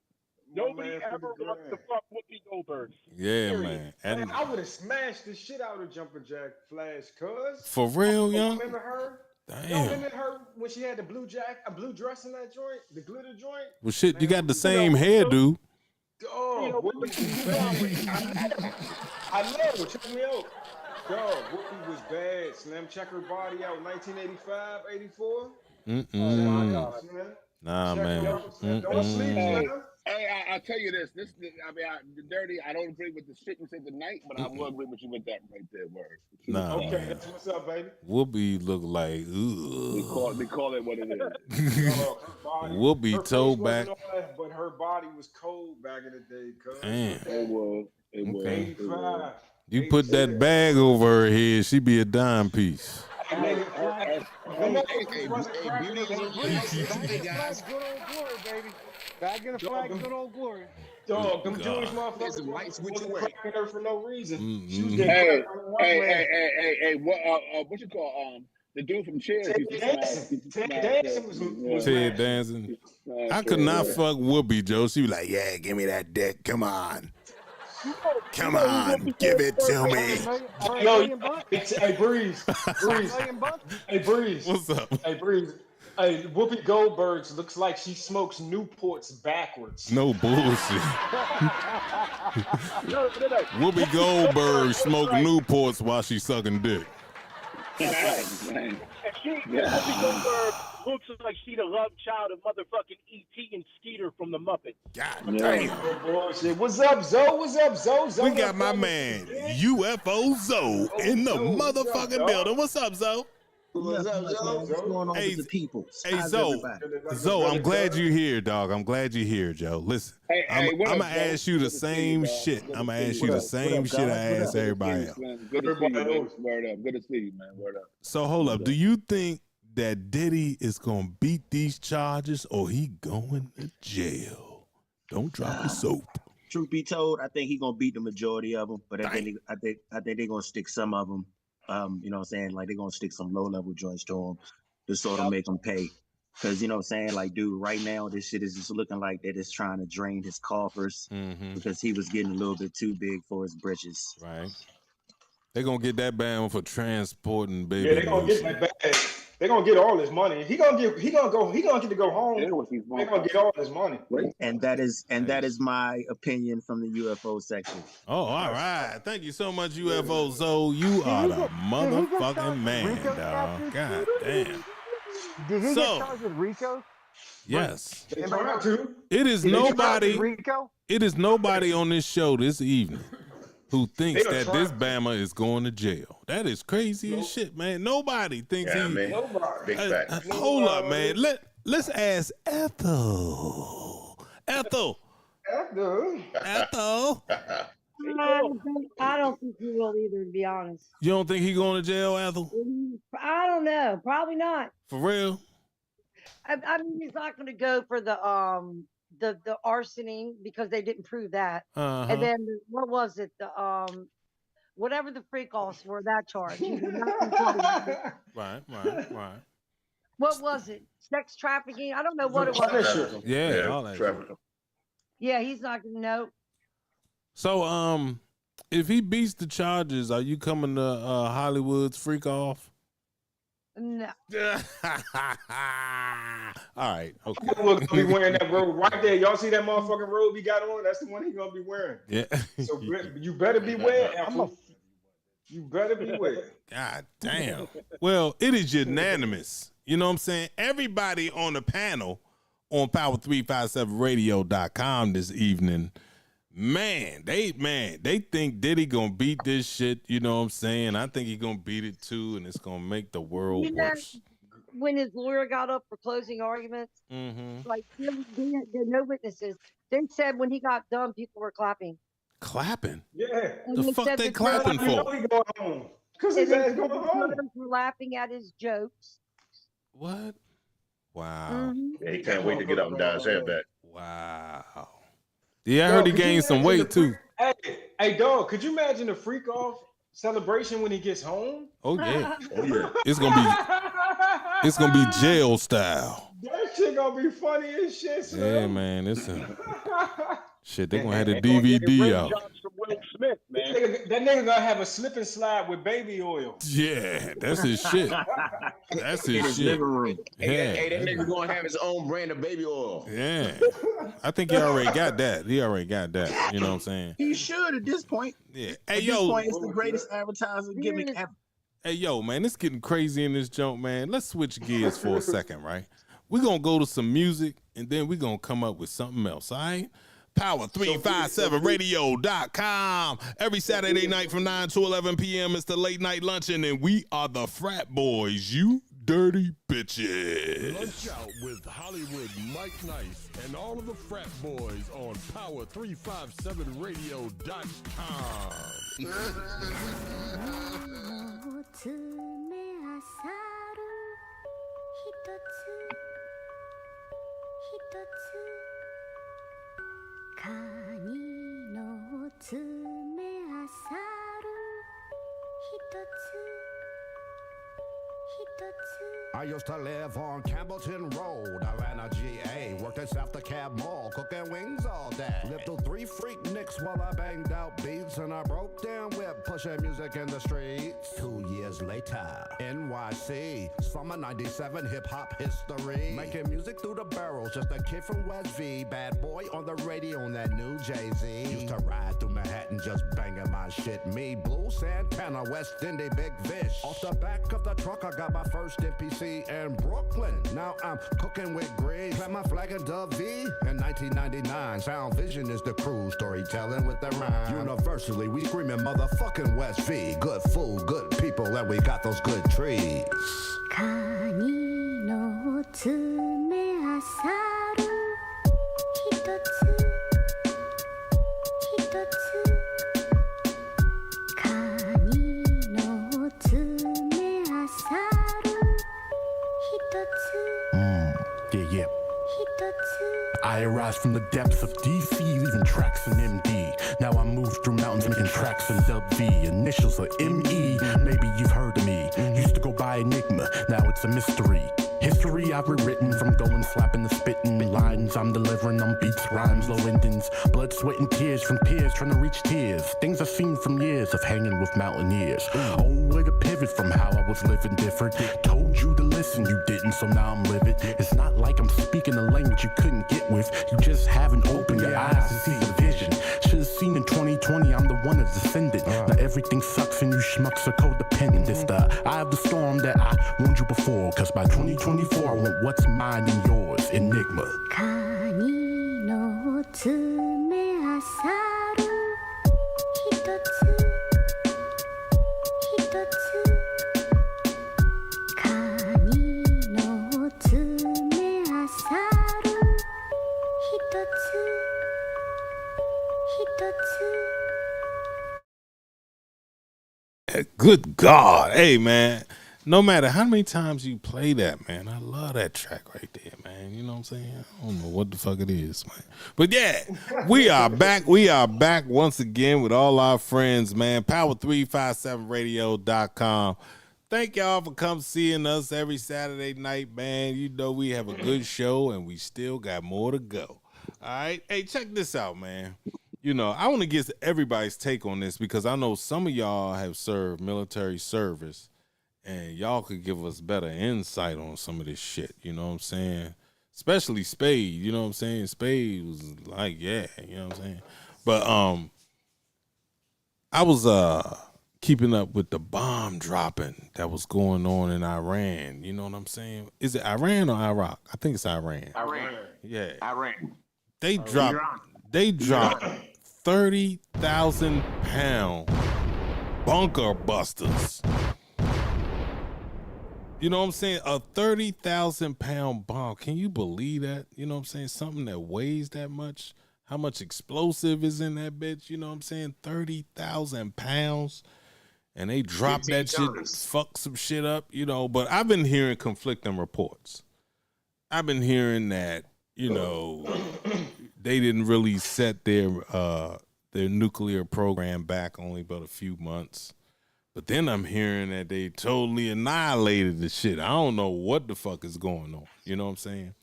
Nobody ever wants to fuck Whoopi Goldberg. Yeah, Period. man. Man, I would have smashed the shit out of Jumpin' Jack Flash, cuz. For real, young? Remember her? Damn. Y'all remember her when she had the blue dress in that joint? The glitter joint? Well, shit, you got the same hairdo. Oh, Whoopi was bad. I know, check me out. Dog, Whoopi was bad. Slim, check her body out, 1985, 84. Nah, man. Don't sleep, Slim. Hey, I'll tell you this. The dirty. I don't agree with the shit you said tonight, but I will agree with you with that right there. Word. Nah. Okay, Man. that's what's up, baby. Whoopi look like, ugh. They call it what it is. Whoopi toe back. But her body was cold back in the day, cuz. Damn. It was. Okay. 85. You put that bag over her head, she be a dime piece. Back in the flag, good old glory. Dog, them Jewish motherfuckers wasn't cracking her for no reason. She was Hey, getting what you call the dude from Cheers? Ted Danson was Ted Danson. I could not fuck Whoopi, Joe. She was like, yeah, give me that dick. Come on. Come on, give it to me. Yo, hey, Breeze. Hey, Breeze. What's up? Hey, Breeze. Hey, Whoopi Goldberg looks like she smokes Newports backwards. No bullshit. Whoopi Goldberg smoked Newports while she sucking dick. Whoopi Goldberg looks like she's the love child of motherfucking E.T. and Skeeter from the Muppets. God damn. Bullshit. What's up, Zoe? What's up, Zoe? We got my man, UFO Zoe, in the motherfucking building. What's up, Zoe? What's up, Zoe? What's going on Hey, with the people? Hey, How's Zoe. everybody? Zoe, I'm glad you're here, dog. I'm glad you're here, Joe. Listen, I'm going to ask you the same shit. I'm going to ask you the same shit I asked everybody else. Good to see you, man. Word up. Good to see you, man. Word up. So, hold up. Do you think that Diddy is going to beat these charges or he going to jail? Don't drop the soap. Truth be told, I think he's gonna beat the majority of them, but I think they're gonna stick some of them. You know what I'm saying? Like they're gonna stick some low level joints to him to sort of make him pay. Cause you know what I'm saying? Like, dude, right now this shit is just looking like they're just trying to drain his coffers because he was getting a little bit too big for his britches. Right. They're gonna get that ban for transporting baby. Yeah, they're gonna get that bag. They're gonna get all his money. He gonna get to go home. They're gonna get all his money. And that is my opinion from the UFO section. Oh, all right. Thank you so much, UFO Zoe. You are the motherfucking man, dog. God damn. Did he get charged with RICO? Yes. It is nobody. It is nobody on this show this evening who thinks that this Bama is going to jail. That is crazy as shit, man. Nobody thinks he. Man. Big fact. Hold up, man. Let's ask Ethel. Ethel. I don't think he will either, to be honest. You don't think he going to jail, Ethel? I don't know. Probably not. For real? I mean, he's not going to go for the arsoning because they didn't prove that. And then what was it? The whatever the freak offs were, that charge. Right. What was it? Sex trafficking? I don't know what it was. Yeah, all that shit. Yeah, he's not going to know. So, if he beats the charges, are you coming to Hollywood's freak off? No. All right. Okay. We're gonna be wearing that robe right there. Y'all see that motherfucking robe he got on? That's the one he's gonna be wearing. Yeah. So you better beware. You better beware. God damn. Well, it is unanimous. You know what I'm saying? Everybody on the panel on Power357radio.com this evening. Man, they think Diddy gonna beat this shit. You know what I'm saying? I think he gonna beat it too, and it's gonna make the world worse. When his lawyer got up for closing arguments, like there are no witnesses. They said when he got done, people were clapping. Clapping? Yeah. And The fuck they clapping for? Because his ass going home. Were laughing at his jokes. What? Wow. Yeah, he can't wait to get up and down his head back. Wow. Yeah, I heard he gained some weight too. Hey, dog, could you imagine the freak off celebration when he gets home? Oh yeah. It's gonna be jail style. That shit gonna be funny as shit, son. Yeah, man. Shit, they gonna have the DVD out. Will Smith, man. That nigga gonna have a slip and slide with baby oil. Yeah, that's his shit. That's his shit. Living room. Yeah. Hey, that nigga gonna have his own brand of baby oil. Yeah. I think he already got that. You know what I'm saying? He should at this point. Yeah. At Hey, yo. this point, it's the greatest advertising gimmick ever. Hey, yo, man, it's getting crazy in this joint, man. Let's switch gears for a second, right? We're going to go to some music, and then we're going to come up with something else, all right? Power357radio.com. Every Saturday night from 9 to 11 p.m. It's the Late Night Luncheon, and we are the Phratboyz, you dirty bitches. Lunch out with Hollywood Mike Nice and all of the Phratboyz on Power357radio.com. I used to live on Campbellton Road, Atlanta, GA. Worked at South the Cab Mall, cooking wings all day. Lived through 3 freak nicks while I banged out beats, and I broke down whip, pushing music in the streets. 2 years later, NYC, summer 97, hip-hop history. Making music through the barrels, just a kid from West V. Bad boy on the radio on that new Jay-Z. Used to ride through Manhattan just banging my shit. Me, Blue Santana, West Indy, Big Fish. Off the back of the truck, I got my first NPC in Brooklyn. Now I'm cooking with Greg. Plant my flag in Dove V. In 1999, Sound Vision is the crew. Storytelling with the rhyme. Universally, we screaming motherfucking West V. Good food, good people, and we got those good trees. Yeah. I arise from the depths of DC, leaving tracks in MD. Now I move through mountains, making tracks in Dub V. Initials are ME, maybe you've heard of me. Used to go by Enigma, now it's a mystery. History I've rewritten from going slapping the spitting lines I'm delivering on beats, rhymes, low endings. Blood, sweat, and tears from peers trying to reach tears. Things I've seen from years of hanging with mountaineers. Oh, where to pivot from how I was living different. Told you to listen, you didn't, so now I'm livid. It's not like I'm speaking a language you couldn't get with. You just haven't opened your eyes to see the vision. Should've seen in 2020 I'm the one that's ascended. Now everything sucks and you schmucks are codependent. It's the eye of the storm that I warned you before. Cause by 2024 I want what's mine and yours. Enigma. Good God. Hey, man. No matter how many times you play that, man, I love that track right there, man. You know what I'm saying? I don't know what the fuck it is, man. But yeah, we are back. We are back once again with all our friends, man. Power357radio.com. Thank y'all for come seeing us every Saturday night, man. You know we have a good show and we still got more to go. All right. Hey, check this out, man. You know, I want to get everybody's take on this because I know some of y'all have served military service and y'all could give us better insight on some of this shit. You know what I'm saying? Especially Spade. You know what I'm saying? Spade was like, yeah, you know what I'm saying? But I was keeping up with the bomb dropping that was going on in Iran. You know what I'm saying? Is it Iran or Iraq? I think it's Iran. Iran. Yeah. Iran. They dropped 30,000 pound bunker busters. You know what I'm saying? A 30,000 pound bomb. Can you believe that? You know what I'm saying? Something that weighs that much. How much explosive is in that bitch? You know what I'm saying? 30,000 pounds. And they drop that shit, fuck some shit up, you know. But I've been hearing conflicting reports. I've been hearing that, you know, they didn't really set their nuclear program back only about a few months. But then I'm hearing that they totally annihilated the shit. I don't know what the fuck is going on. You know what I'm saying?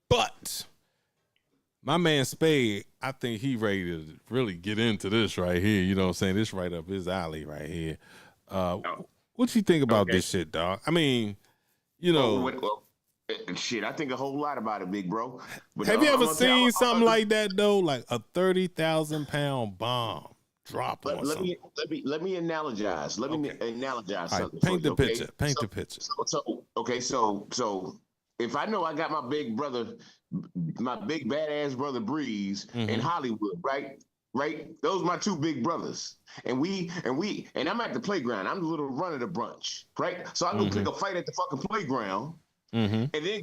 But my man Spade, I think he ready to really get into this right here. You know what I'm saying? This right up his alley right here. What you think about this shit, dog? I mean, you know. Shit, I think a whole lot about it, big bro. But have you ever seen something like that though? Like a 30,000 pound bomb drop on something. Let me analogize. Let me analogize something. Paint the picture. Paint the picture. So if I know I got my big brother, my big badass brother Breeze in Hollywood, right? Those are my two big brothers. And I'm at the playground. I'm the little run of the bunch, right? So I go pick a fight at the fucking playground. And then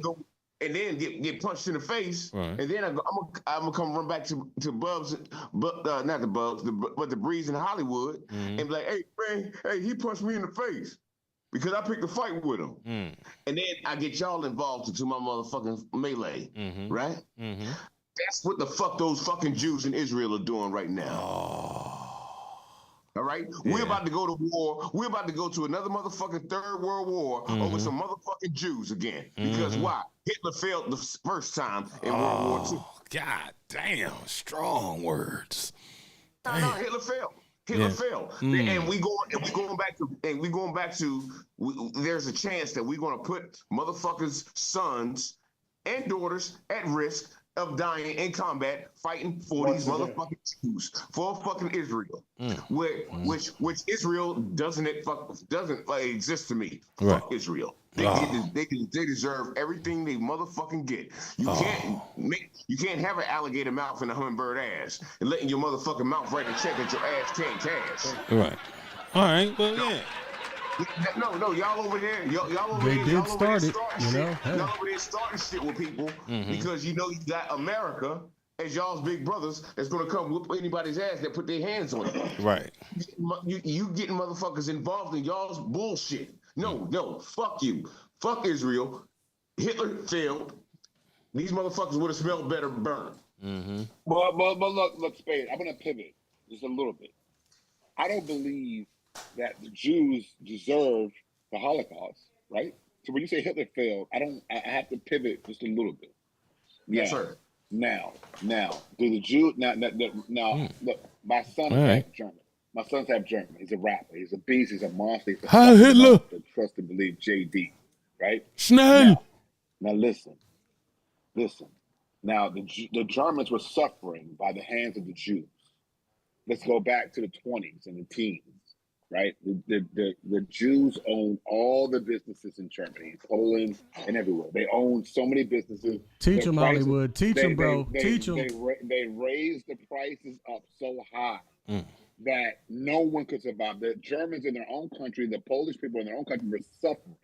get punched in the face, and then I'm gonna come run back to Bubs, not the Bubs, but the Breeze in Hollywood, and be like, hey man, he punched me in the face because I picked a fight with him, and then I get y'all involved into my motherfucking melee, right? That's what the fuck those fucking Jews in Israel are doing right now. All right, we're about to go to war. We're about to go to another motherfucking third world war over some motherfucking Jews again. Because why? Hitler failed the first time in World War II. God damn, strong words. No, Hitler failed. Hitler failed, and we going back to. There's a chance that we're gonna put motherfuckers' sons and daughters at risk of dying in combat fighting for these motherfucking Jews, for fucking Israel, which Israel doesn't exist to me. Fuck Israel. They deserve everything they motherfucking get. You can't have an alligator mouth and a hummingbird ass and letting your motherfucking mouth write a check that your ass can't cash. Right. All right. Well, yeah. No, y'all over there. Y'all over they there. Did y'all start over it, there you know. Y'all over there starting shit with people because you know you got America as y'all's big brothers that's gonna come whoop anybody's ass that put their hands on it. Right. You getting motherfuckers involved in y'all's bullshit. No, fuck you. Fuck Israel. Hitler failed. These motherfuckers would have smelled better burned. But look, Spade, I'm gonna pivot just a little bit. I don't believe that the Jews deserve the Holocaust, right? So when you say Hitler failed, I have to pivot just a little bit. Yes, sir. Now, do the Jews look, my sons have German. My sons have German. He's a rapper. He's a beast. He's a monster. He's a Hitler. Trust and believe JD, right? Schnell. Now listen. Now the Germans were suffering by the hands of the Jews. Let's go back to the 20s and the teens, right? The Jews owned all the businesses in Germany, Poland, and everywhere. They owned so many businesses. Teach them, Hollywood. Teach them, bro. Teach them. They raised the prices up so high that no one could survive. The Germans in their own country, the Polish people in their own country were suffering,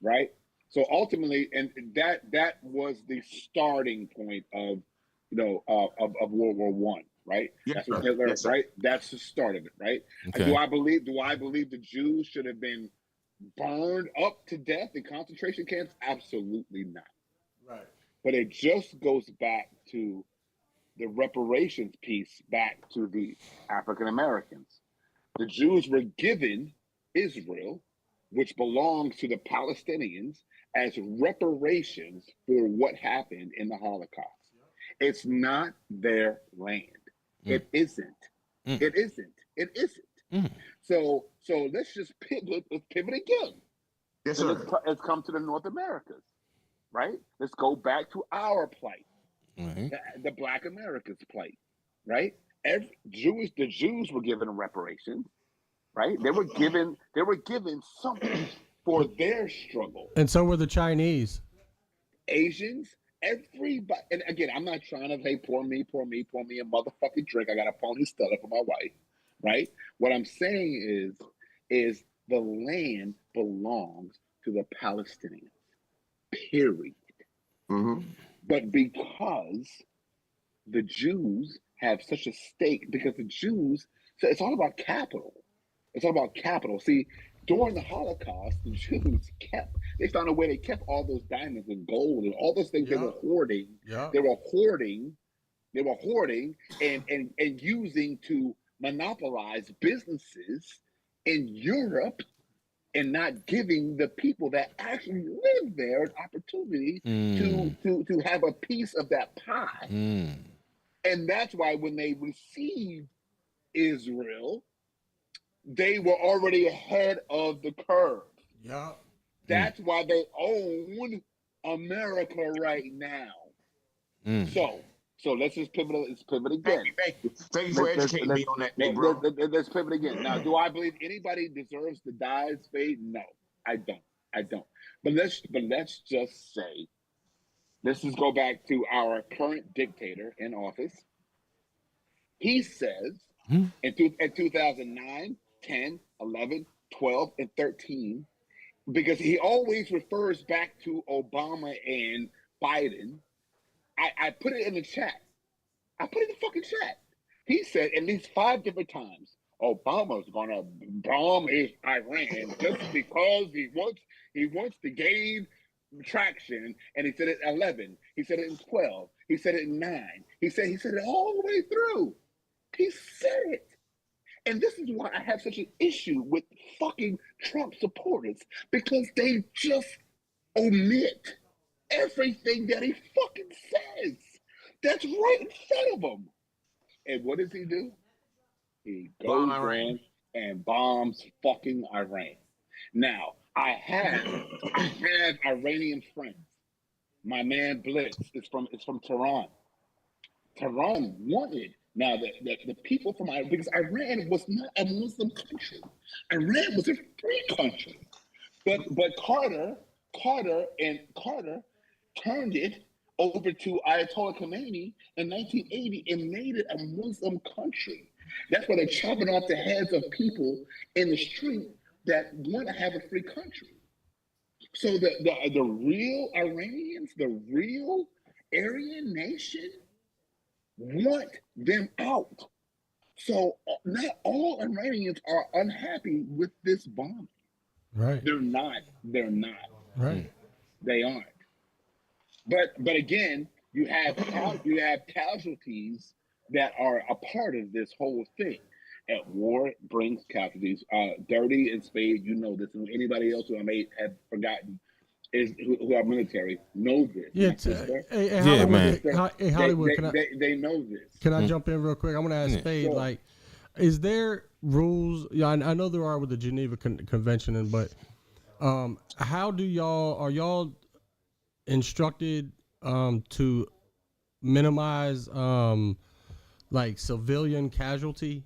right? So ultimately, and that was the starting point of World War I. right? Yes, That's what sir. Hitler, Yes, sir. right? That's the start of it, right? Okay. Do I believe the Jews should have been burned up to death in concentration camps? Absolutely not. Right. But it just goes back to the reparations piece, back to the African Americans. The Jews were given Israel, which belongs to the Palestinians, as reparations for what happened in the Holocaust. It's not their land. It isn't. It isn't. It isn't. So let's just pivot. Let's pivot again. Yes, So sir. let's come to the North Americas, right? Let's go back to our plight, the Black Americans' plight, right? The Jews were given reparations, right? They were given something for their struggle. And so were the Chinese. Asians, everybody. And again, I'm not trying to say pour me a motherfucking drink. I got a pony stutter for my wife, right? What I'm saying is the land belongs to the Palestinians, period. But because the Jews have such a stake, because the Jews, so it's all about capital. It's all about capital. See, during the Holocaust, the Jews they found a way, they kept all those diamonds and gold and all those things they were hoarding. They were hoarding and using to monopolize businesses in Europe and not giving the people that actually live there an opportunity to have a piece of that pie. And that's why when they received Israel, they were already ahead of the curve. Yeah. That's why they own America right now. So let's just pivot. Let's pivot again. Thank you for educating me on that, big bro. Let's pivot again. Now, do I believe anybody deserves to die in spade? No, I don't. But let's just say, let's just go back to our current dictator in office. He says in 2009, 10, 11, 12, and 13, because he always refers back to Obama and Biden. I put it in the chat. I put it in the fucking chat. He said at least 5 different times, Obama's gonna bomb Iran just because he wants to gain traction. And he said it 11. He said it in 12. He said it in 9. He said it all the way through. He said it. And this is why I have such an issue with fucking Trump supporters, because they just omit everything that he fucking says. That's right in front of him. And what does he do? He goes in and bombs fucking Iran. Now, I have Iranian friends. My man Blitz is from Tehran. Tehran wanted. Now, the people from Iran, because Iran was not a Muslim country. Iran was a free country. But Carter turned it over to Ayatollah Khomeini in 1980 and made it a Muslim country. That's why they're chopping off the heads of people in the street that want to have a free country. So the real Iranians, the real Aryan nation, want them out. So not all Iranians are unhappy with this bombing. Right. They're not. Right. They aren't. But again, you have casualties that are a part of this whole thing. At war brings casualties. Dirty and Spade, you know this, and anybody else who I may have forgotten who are military know this. Yeah, man. Hey, Hollywood, they know this. Can I jump in real quick? I want to ask Spade, sure. like, is there rules? Yeah, I know there are with the Geneva Convention, but how do are y'all instructed to minimize like civilian casualty?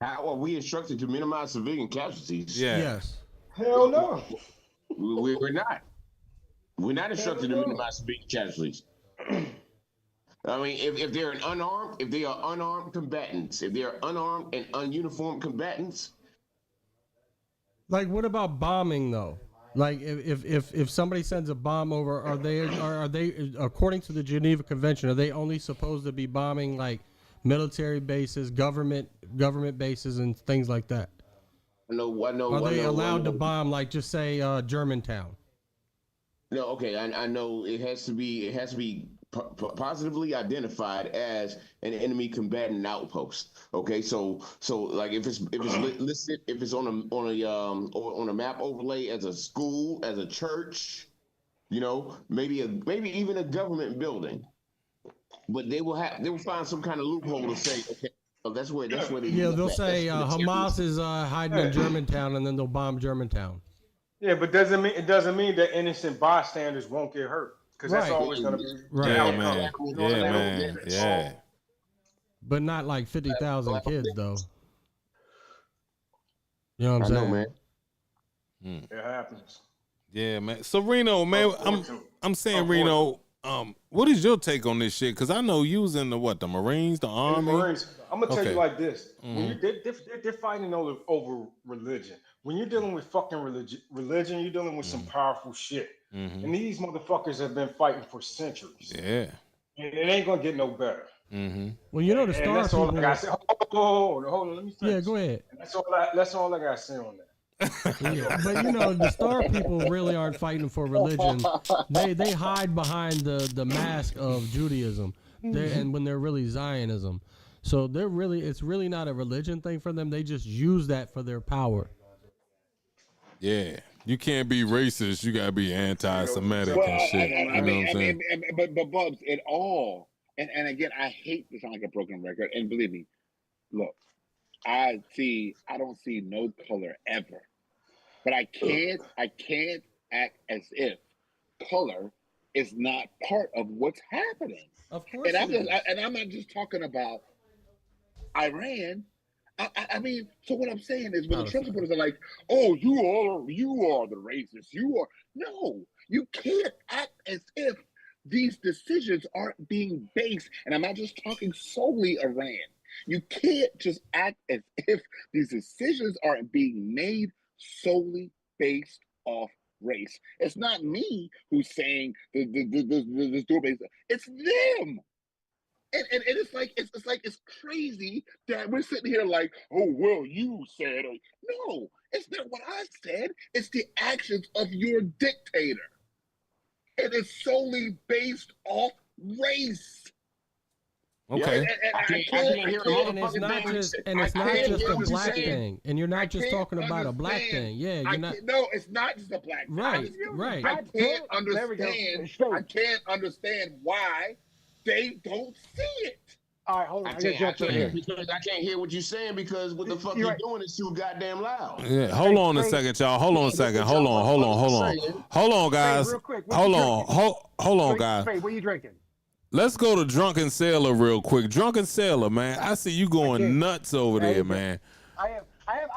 How are we instructed to minimize civilian casualties? Yeah. Yes. Hell no. We're not. We're not instructed to minimize civilian casualties. I mean, if they're if they are unarmed combatants, if they are unarmed and ununiformed combatants. Like, what about bombing though? Like if somebody sends a bomb over, are they according to the Geneva Convention, are they only supposed to be bombing like military bases, government bases, and things like that? I know. Are they allowed to bomb like just say Germantown? No, okay. I know it has to be positively identified as an enemy combatant outpost. Okay, so like if it's listed, if it's on a map overlay as a school, as a church, maybe even a government building, but they will find some kind of loophole to say, okay, so that's where they they'll say Hamas is hiding in Germantown, and then they'll bomb Germantown. Yeah, but it doesn't mean that innocent bystanders won't get hurt, because that's always going to be right. Yeah, man. Yeah, man. Yeah. But not like 50,000 kids though. You know what I'm saying? Man. It happens. Yeah, man. So Reno, man, I'm saying Reno. What is your take on this shit? Because I know you was in the Marines, the Army. Marines. I'm gonna tell you like this: when they're fighting over religion. When you're dealing with fucking religion, you're dealing with some powerful shit. And these motherfuckers have been fighting for centuries. Yeah. And it ain't gonna get no better. Well, you know the Star that's all people. I got to say. Hold on, let me finish. Yeah, go ahead. And that's all I got to say on that. Yeah, but the Star people really aren't fighting for religion. They hide behind the mask of Judaism, and when they're really Zionism. So it's really not a religion thing for them. They just use that for their power. Yeah, you can't be racist. You gotta be anti-Semitic and shit. You know what I'm saying? But Bubs, it all, and again, I hate to sound like a broken record. And believe me, look, I don't see no color ever. But I can't act as if color is not part of what's happening. Of course. And I'm not just talking about Iran. I mean, so what I'm saying is when the Trump supporters are like, "Oh, you are the racist. No, you can't act as if these decisions aren't being based. And I'm not just talking solely Iran. You can't just act as if these decisions aren't being made solely based off race. It's not me who's saying the store based. It's them. And it's like it's crazy that we're sitting here like, oh well, you said. No, it's not what I said. It's the actions of your dictator. It is solely based off race. Okay. And it's not just a black thing. And you're not just talking about a black thing. Yeah, you're not. No, it's not just a black thing. Right. I can't understand why they don't see it. All right, hold on. I can't hear what you're saying because what the fuck you're doing is too goddamn loud. Yeah, hold on a second, y'all. Hold on a second. Hold on, guys. Real quick. Hold on, guys. What are you drinking? Let's go to Drunken Sailor real quick. Drunken Sailor, man. I see you going nuts over there, man. I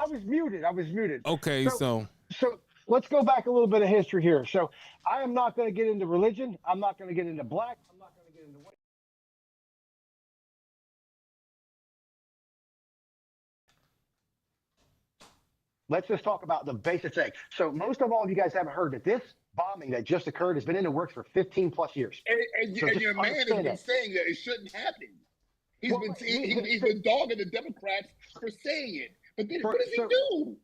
was muted. Okay, so let's go back a little bit of history here. So I am not going to get into religion. I'm not going to get into black. I'm not going to get into white. Let's just talk about the basic thing. So most of all, you guys haven't heard that this bombing that just occurred has been in the works for 15 plus years. And your man has been saying that it shouldn't happen. He's been dogging the Democrats for saying it. But then what does he do?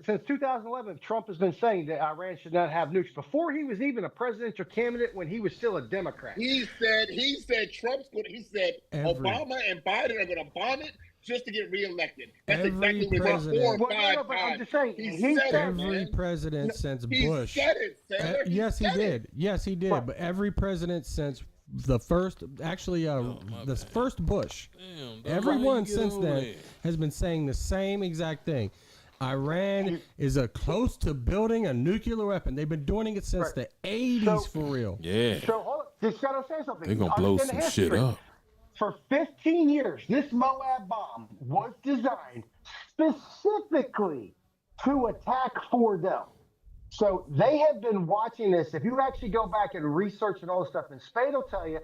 Since 2011, Trump has been saying that Iran should not have nukes. Before he was even a presidential candidate, when he was still a Democrat. He said Trump's going. He said Obama and Biden are going to bomb it just to get reelected. That's exactly what he said 4 or 5 times. I'm just saying, every president since Bush. He said it, Senator. Yes, he did. Yes, he did. But every president since the first Bush, everyone since then has been saying the same exact thing. Iran is close to building a nuclear weapon. They've been doing it since the 80s for real. Yeah. So hold on, just gotta say something. They're gonna blow some shit up. For 15 years, this Moab bomb was designed specifically to attack for them. So they have been watching this. If you actually go back and research and all this stuff, and Spade will tell you,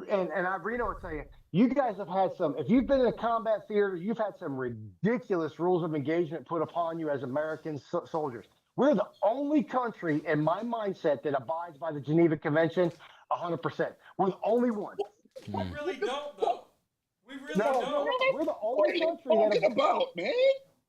and Reno will tell you, you guys have had some, if you've been in a combat theater, you've had some ridiculous rules of engagement put upon you as American soldiers. We're the only country in my mindset that abides by the Geneva Convention 100%. We're the only one. We really don't, though. We really No, don't. we're the What only are you country that talking about, man?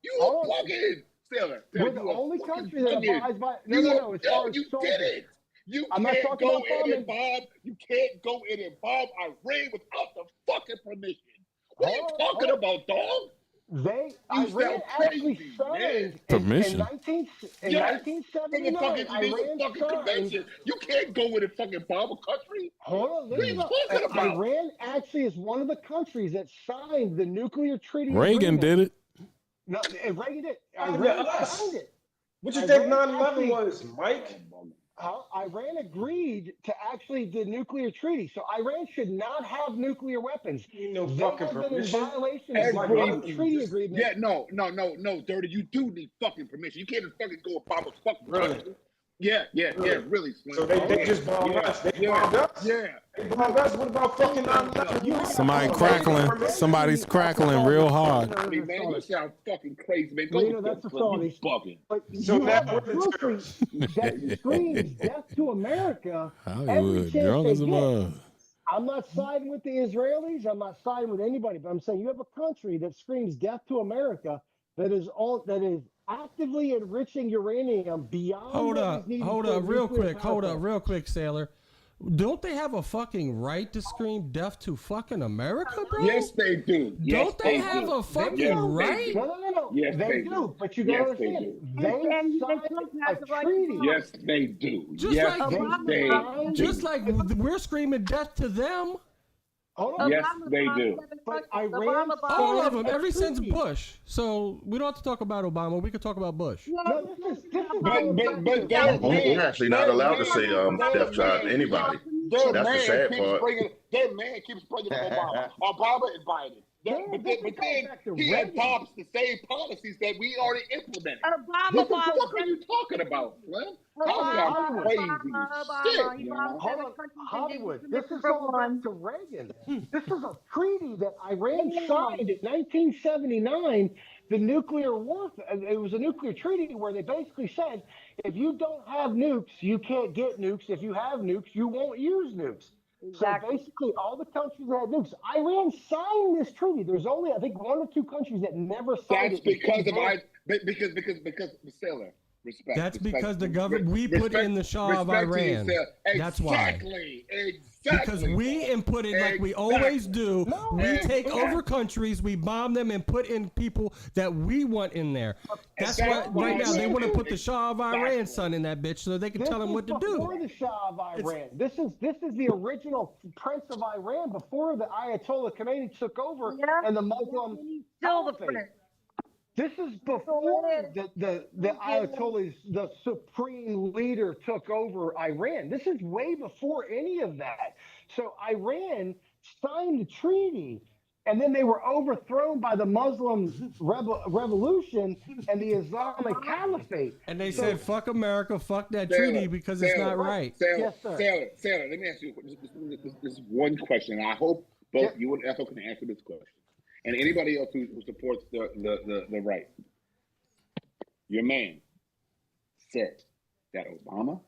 You a fucking sailor. We're the only country that abides by. No. As far as you soldiers. did it. You I'm not can't talking go about in bombing. and bomb. You can't go in and bomb Iran without the fucking permission. What are you talking about, dog? Iran actually signed permission. in 1979. Iran signed. You can't go in and fucking bomb a country. Hold on, listen up. Iran actually is one of the countries that signed the nuclear treaty. Reagan did it. No, Reagan did. Iran signed it. What you think 9/11 was, Mike? Iran agreed to actually the nuclear treaty, so Iran should not have nuclear weapons. No fucking permission. In violation of the treaty agreement. Yeah, no, Dirty. You do need fucking permission. You can't just fucking go and bomb a fucking country. Yeah, really. Slim. So they just bombed us. They bombed us. Yeah. They bombed us. What about fucking 9/11? Somebody crackling. Somebody's crackling real hard. Man, you sound fucking crazy, man. Reno, that's a felony. But so that that screams death to America. Hollywood, drunk as a mug. I'm not siding with the Israelis. I'm not siding with anybody. But I'm saying you have a country that screams death to America that is actively enriching uranium beyond. Hold up, real quick, Sailor. Don't they have a fucking right to scream death to fucking America, bro? Yes, they do. Don't they have a fucking right? No. Yes, they do. But you gotta understand, they signed a treaty. Yes, they do. Just like we're screaming death to them. Yes, they do. But Iran, all of them, ever since Bush. So we don't have to talk about Obama. We could talk about Bush. But We're actually not allowed to say death to anybody. That's the sad part. Their man keeps bringing Obama and Biden. But then he adopts the same policies that we already implemented. What the fuck are you talking about, Slim? Hollywood. This is going back to Reagan. This is a treaty that Iran signed in 1979. The nuclear war. It was a nuclear treaty where they basically said, if you don't have nukes, you can't get nukes. If you have nukes, you won't use nukes. Exactly. So basically, all the countries that had nukes, Iran signed this treaty. There's only, I think, 1 or 2 countries that never signed it. Because Sailor. Respect. That's because the government we put in the Shah of Iran. That's why. Exactly. Because we input it like we always do. We take over countries, we bomb them, and put in people that we want in there. That's why right now they want to put the Shah of Iran son in that bitch so they can tell him what to do. Before the Shah of Iran, this is the original Prince of Iran before the Ayatollah Khomeini took over and the Muslim Caliphate. This is before the Ayatollahs, the supreme leader, took over Iran. This is way before any of that. So Iran signed the treaty, and then they were overthrown by the Muslim revolution and the Islamic Caliphate. And they said, fuck America, fuck that treaty because it's not right. Sailor, let me ask you this one question. I hope both you and Ethel can answer this question. And anybody else who supports the right. Your man said that Obama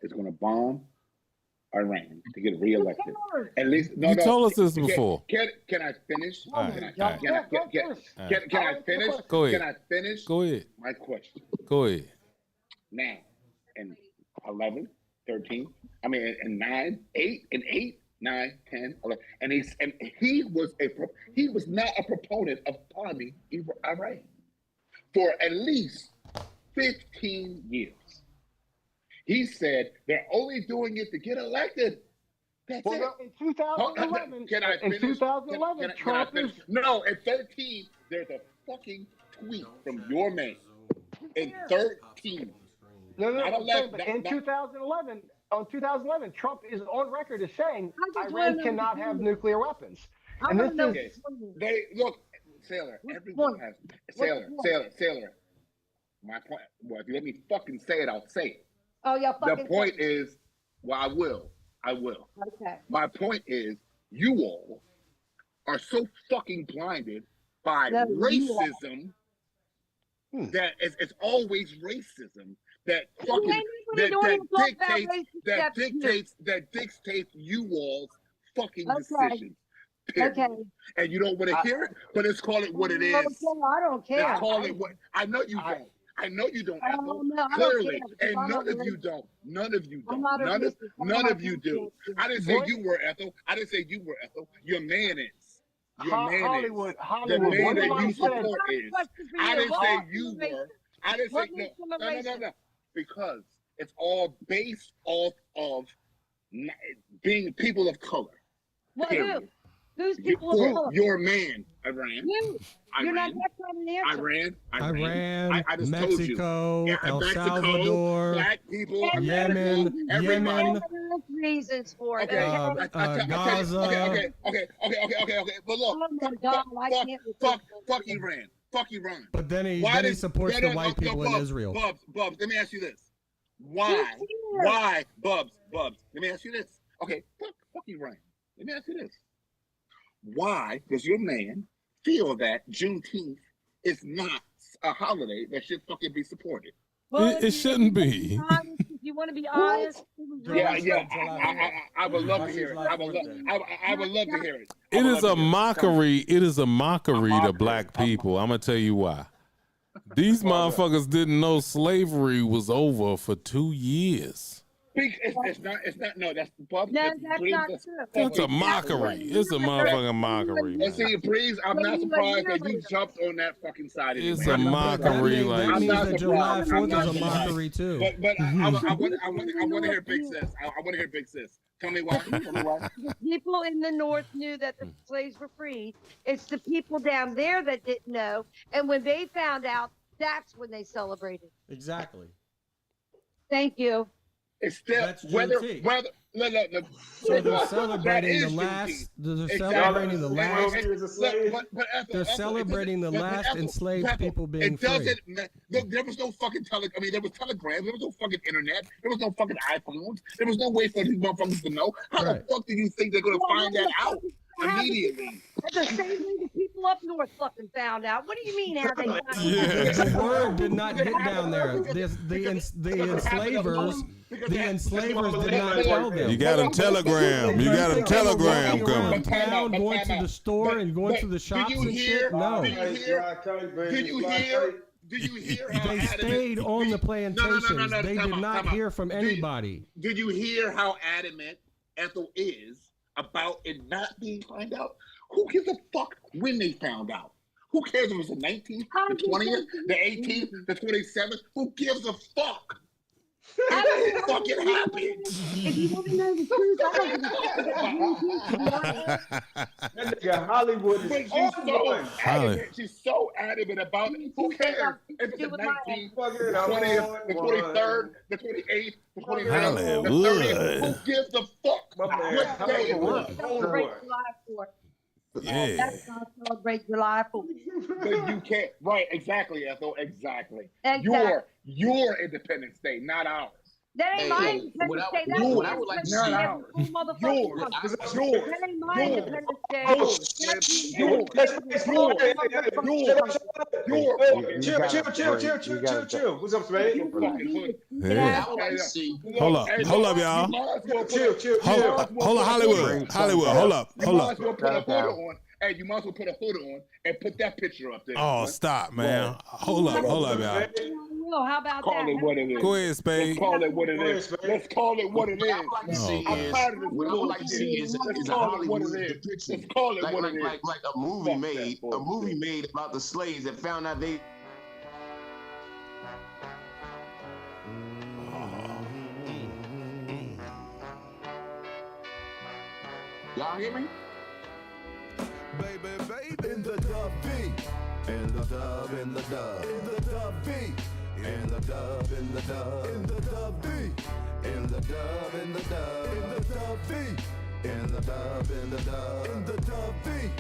is going to bomb Iran to get reelected. At least you told us this before. Can I finish? Can I finish? Go ahead. Can I finish? Go ahead. My question. Go ahead. Now, in 11, 13, I mean, in 9, 8, 9, 10, 11, and he was not a proponent of bombing Iran for at least 15 years. He said they're only doing it to get elected. That's it. In 2011, can I finish? In 2011, Trump is... No, in 13, there's a fucking tweet from your man. In 13. In 2011. On 2011, Trump is on record as saying Iran cannot have nuclear weapons. And this is they look, Sailor. Everyone has Sailor. My point. Well, if you let me fucking say it, I'll say it. Oh, yeah. The point is, well, I will. Okay. My point is, you all are so fucking blinded by racism that it's always racism that fucking that dictates you all's fucking decisions. Okay. And you don't want to hear it, but let's call it what it is. I don't care. Let's call it what. I know you don't. I know you don't, Ethel. No, Clearly, and none of you don't. None of you don't. None of you do. I didn't say you were, Ethel. I didn't say you were, Ethel. Your man is. Your man Hollywood, is. Hollywood. The man What that you you said? support is. I didn't say you were. I didn't say no. Because it's all based off of being people of color. What who? Who's people of color? Your man, Iran. You're not that kind of answer. Iran, I just Mexico, told you. El Mexico, Salvador, black people, Yemen, everybody. Reasons for it. Gaza. Okay. But look, oh my God, fuck Iran. Fuck Iran. But then he supports the white people in Israel. Bubs, let me ask you this. Why, Bubs, let me ask you this. Okay, fuck Iran. Let me ask you this. Why does your man feel that Juneteenth is not a holiday that should fucking be supported? Well, it shouldn't be. If you want to be honest, I would love to hear it. I would love to hear it. It is a mockery. It is a mockery to black people. I'm gonna tell you why. These motherfuckers didn't know slavery was over for 2 years. It's not. No, that's Bob. No, that's not true. It's a mockery. It's a motherfucking mockery. And see, Breeze, I'm not surprised that you jumped on that fucking side. It's a mockery. Like I'm not surprised. July 4th is a mockery too. But I want to hear Big Sis. I want to hear Big Sis. Tell me why. The people in the North knew that the slaves were free. It's the people down there that didn't know, and when they found out, that's when they celebrated. Exactly. Thank you. It's still whether no. So they're celebrating the last. They're celebrating the last. They're celebrating the last enslaved people being free. Look, there was no fucking there was telegrams. There was no fucking internet. There was no fucking iPhones. There was no way for these motherfuckers to know. How the fuck do you think they're gonna find that out immediately? The same way the people up north fucking found out. What do you mean how they found out? The word did not get down there. The enslavers did not tell them. You got a telegram. You got a telegram coming. Town, going to the store and going to the shops and shit. No. Did you hear? They stayed on the plantations. They did not hear from anybody. Did you hear how adamant Ethel is about it not being found out? Who gives a fuck when they found out? Who cares if it was the 19th, the 20th, the 18th, the 27th? Who gives a fuck? It fucking happened. If you want to know the truth, That nigga Hollywood is She's so adamant about it. Who cares if it's the 19th, the 20th, the 23rd, the 28th, the 29th, the 30th? Who gives a fuck? What day it was? Yeah. That's not celebrate July 4th. But you can't. Right, exactly, Ethel. Exactly. Your Independence Day, not ours. That ain't my Independence Day. That's what I would like to see. Yours. That ain't my Independence Day. Chill. What's up, man? Hold up, y'all. Chill. Hold up, Hollywood. Hold up. Hey, you might as well put a hood on and put that picture up there. Oh, stop, man. Hold up, y'all. How about call that? It what it is. Go ahead, Spade. Let's call it what it is. Let's call it what it is. I'm tired of this. What I would like to see is a Hollywood depiction. Let's call it what it is. Like a movie made about the slaves that found out they. Y'all hear me? Baby, in the dub beat, in the dub, in the dub, in the dub beat, in the dub, in the dub, in the dub beat, in the dub, in the dub, in the dub beat, in the dub, in the dub, in the dub beat,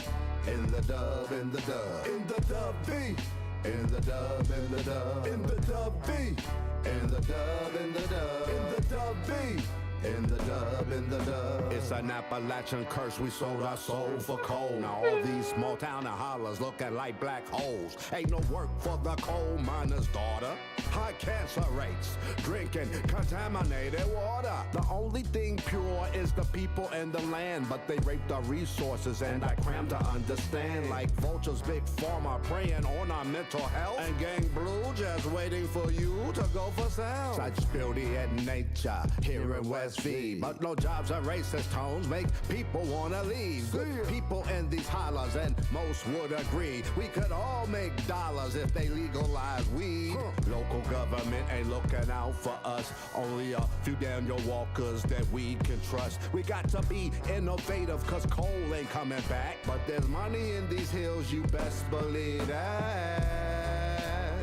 in the dub, in the dub, in the dub beat, in the dub, in the dub, in the dub beat, in the dub, in the dub, in the dub beat, in the dub. dub, in the dub. It's an Appalachian curse, we sold our soul for coal. Now all these small town and hollers looking like black holes. Ain't no work for the coal miner's daughter. High cancer rates, drinking contaminated water. The only thing pure is the people and the land, but they raped our resources and I cram to understand. Like vultures, big pharma preying on our mental health, and gang blue just waiting for you to go for sale. Such beauty and nature here in West V, but no jobs or racist tones make people wanna leave. Good people in these hollers, and most would agree, we could all make dollars if they legalize weed. Local government ain't looking out for us, only a few Daniel Walkers that we can trust. We got to be innovative, cause coal ain't coming back, but there's money in these hills, you best believe that.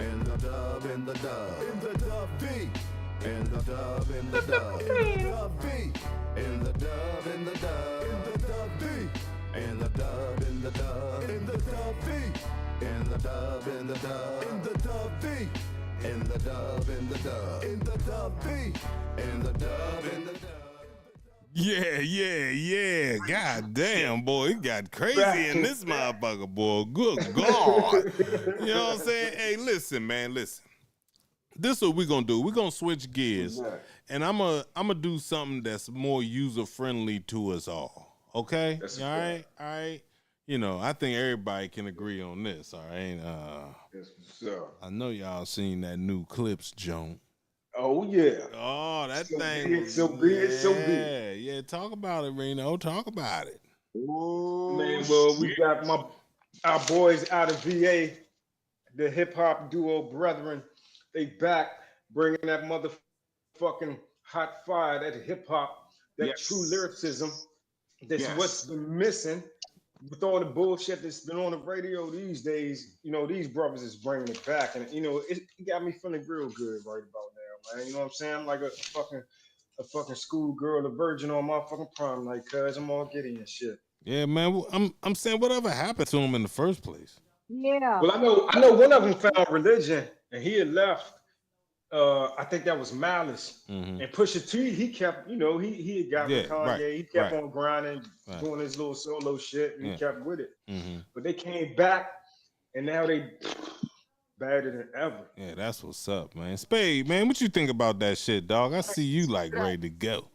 In the dub, in the dub, in the dub B. In the dub, in the dub, in the dub B. In the dub, in the dub, in the dub B. In the dub, in the dub, in the dub B. In the dub, in the dub, in the dub B. In the dub, in the dub, in the dub B. In the dub, in the dub. Yeah. God damn, boy, it got crazy in this motherfucker, boy. Good God. You know what I'm saying? Hey, listen, man, listen. This is what we're gonna do. We're gonna switch gears, and I'm gonna do something that's more user friendly to us all. Okay? All right. You know, I think everybody can agree on this. All right. I know y'all seen that new Clips joint. Oh yeah. Oh, that so thing. Big, so big, so big. Yeah. Talk about it, Reno. Talk about it. Oh, man, well, we got our boys out of VA, the hip hop duo Brethren. They back bringing that motherfucking hot fire, that hip hop, that true lyricism. That's what's been missing with all the bullshit that's been on the radio these days. You know, these brothers is bringing it back, and you know, it got me feeling real good right about now, man. You know what I'm saying? I'm like a fucking schoolgirl, a virgin on my fucking prom night, cuz I'm all giddy and shit. Yeah, man. I'm saying whatever happened to him in the first place. Yeah. Well, I know one of them found religion and he had left. I think that was Malice. Mm-hmm. And Pusha T, he kept, you know, he had got with Kanye. Right, he kept on grinding, doing his little solo shit, and he kept with it. Mm-hmm. But they came back, and now they badder than ever. Yeah, that's what's up, man. Spade, man, what you think about that shit, dog? I see you like ready to go.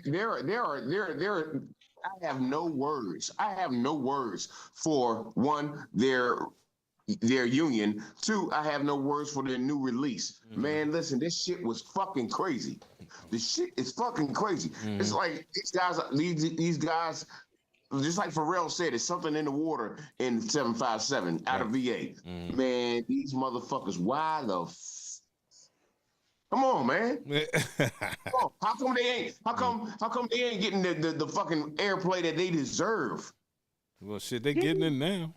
There are. I have no words. I have no words for one, their union. Two, I have no words for their new release. Mm-hmm. Man, listen, this shit was fucking crazy. This shit is fucking crazy. Mm-hmm. It's like these guys, just like Pharrell said, it's something in the water in 757 out of VA. Mm-hmm. Man, these motherfuckers, why the come on, man. Come on. How come they ain't getting the fucking airplay that they deserve? Well, shit, they getting it now.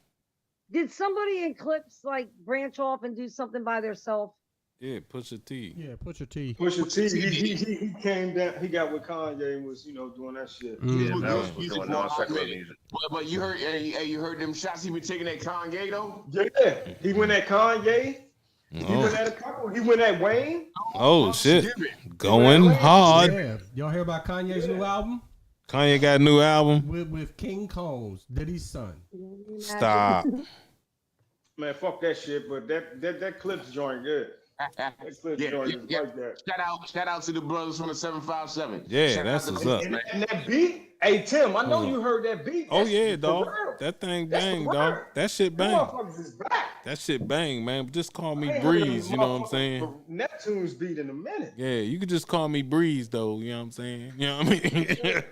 Did somebody in Clips like branch off and do something by themselves? Yeah, Pusha T. Yeah, Pusha T. Pusha T. He came down. He got with Kanye and was, you know, doing that shit. Yeah, that was doing non-secular music. But you heard them shots he been taking at Kanye though? Yeah, he went at Kanye. He went at a couple. He went at Wayne. Oh shit, going hard. Yeah. Y'all hear about Kanye's new album? Kanye got a new album with King Combs, Diddy's son. Stop. Man, fuck that shit. But that Clips joint good. That Clips joint is like that. Shout out to the brothers from the 757. Yeah, that's what's up. And that beat, hey Tim, I know you heard that beat. Oh yeah, dog. That thing bang, dog. That shit bang. Motherfuckers is back. That shit bang, man. Just call me Breeze, you know what I'm saying? Neptune's beat in a minute. Yeah, you could just call me Breeze, though, you know what I'm saying? You know what I mean?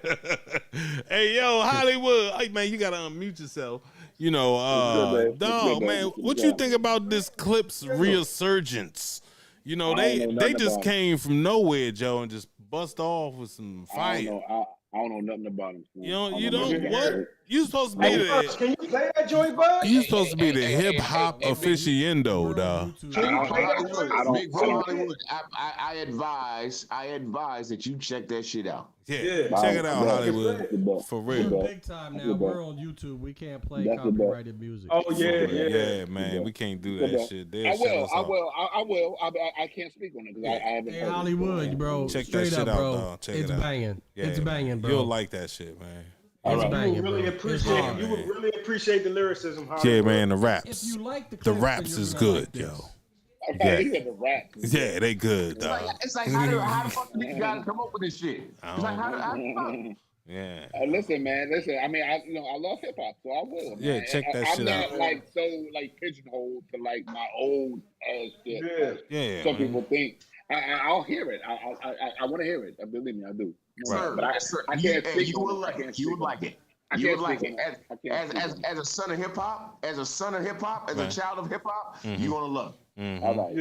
Hey, yo, Hollywood. Hey, man, you got to unmute yourself. You know, dog, man, what you think about this Clips resurgence? You know, they just came from nowhere, Joe, and just bust off with some fire. I don't know nothing about him. You don't what? You supposed to be Hey, Buzz, can you play that joint, Buzz? You supposed to be the hip hop aficionado, dog. Can you play that Hollywood, joint? Big Bro Hollywood. I advise that you check that shit out. Yeah, check it out, Hollywood. For real. We're big time now. We're on YouTube. We can't play copyrighted music. Oh yeah, man. We can't do that shit. I will. I can't speak on it because I haven't. Hey, Hollywood, bro. Check Straight that shit up, out, bro. dog. Check It's it out. banging. Yeah, It's banging, bro. You'll like that shit, man. It's banging, you would really bro. appreciate. Hard, You would man. really appreciate the lyricism. Hollywood. Yeah, man. The raps. If you like the raps is good, yo. Yeah. Yeah, they good, dog. It's like how the fuck do these guys come up with this shit? It's like how the fuck? Yeah. Listen, man. Listen. I mean, I love hip hop, so I will. Yeah, man. check that I'm shit not out. like so pigeonholed to like my old ass shit. Yeah, Some man. people think. I'll hear it. I want to hear it. Believe me, I do. Sir, But I can't speak. You would like it. You would like it. You would like it. As a son of hip hop, as a child of hip hop, you're gonna love it. All right.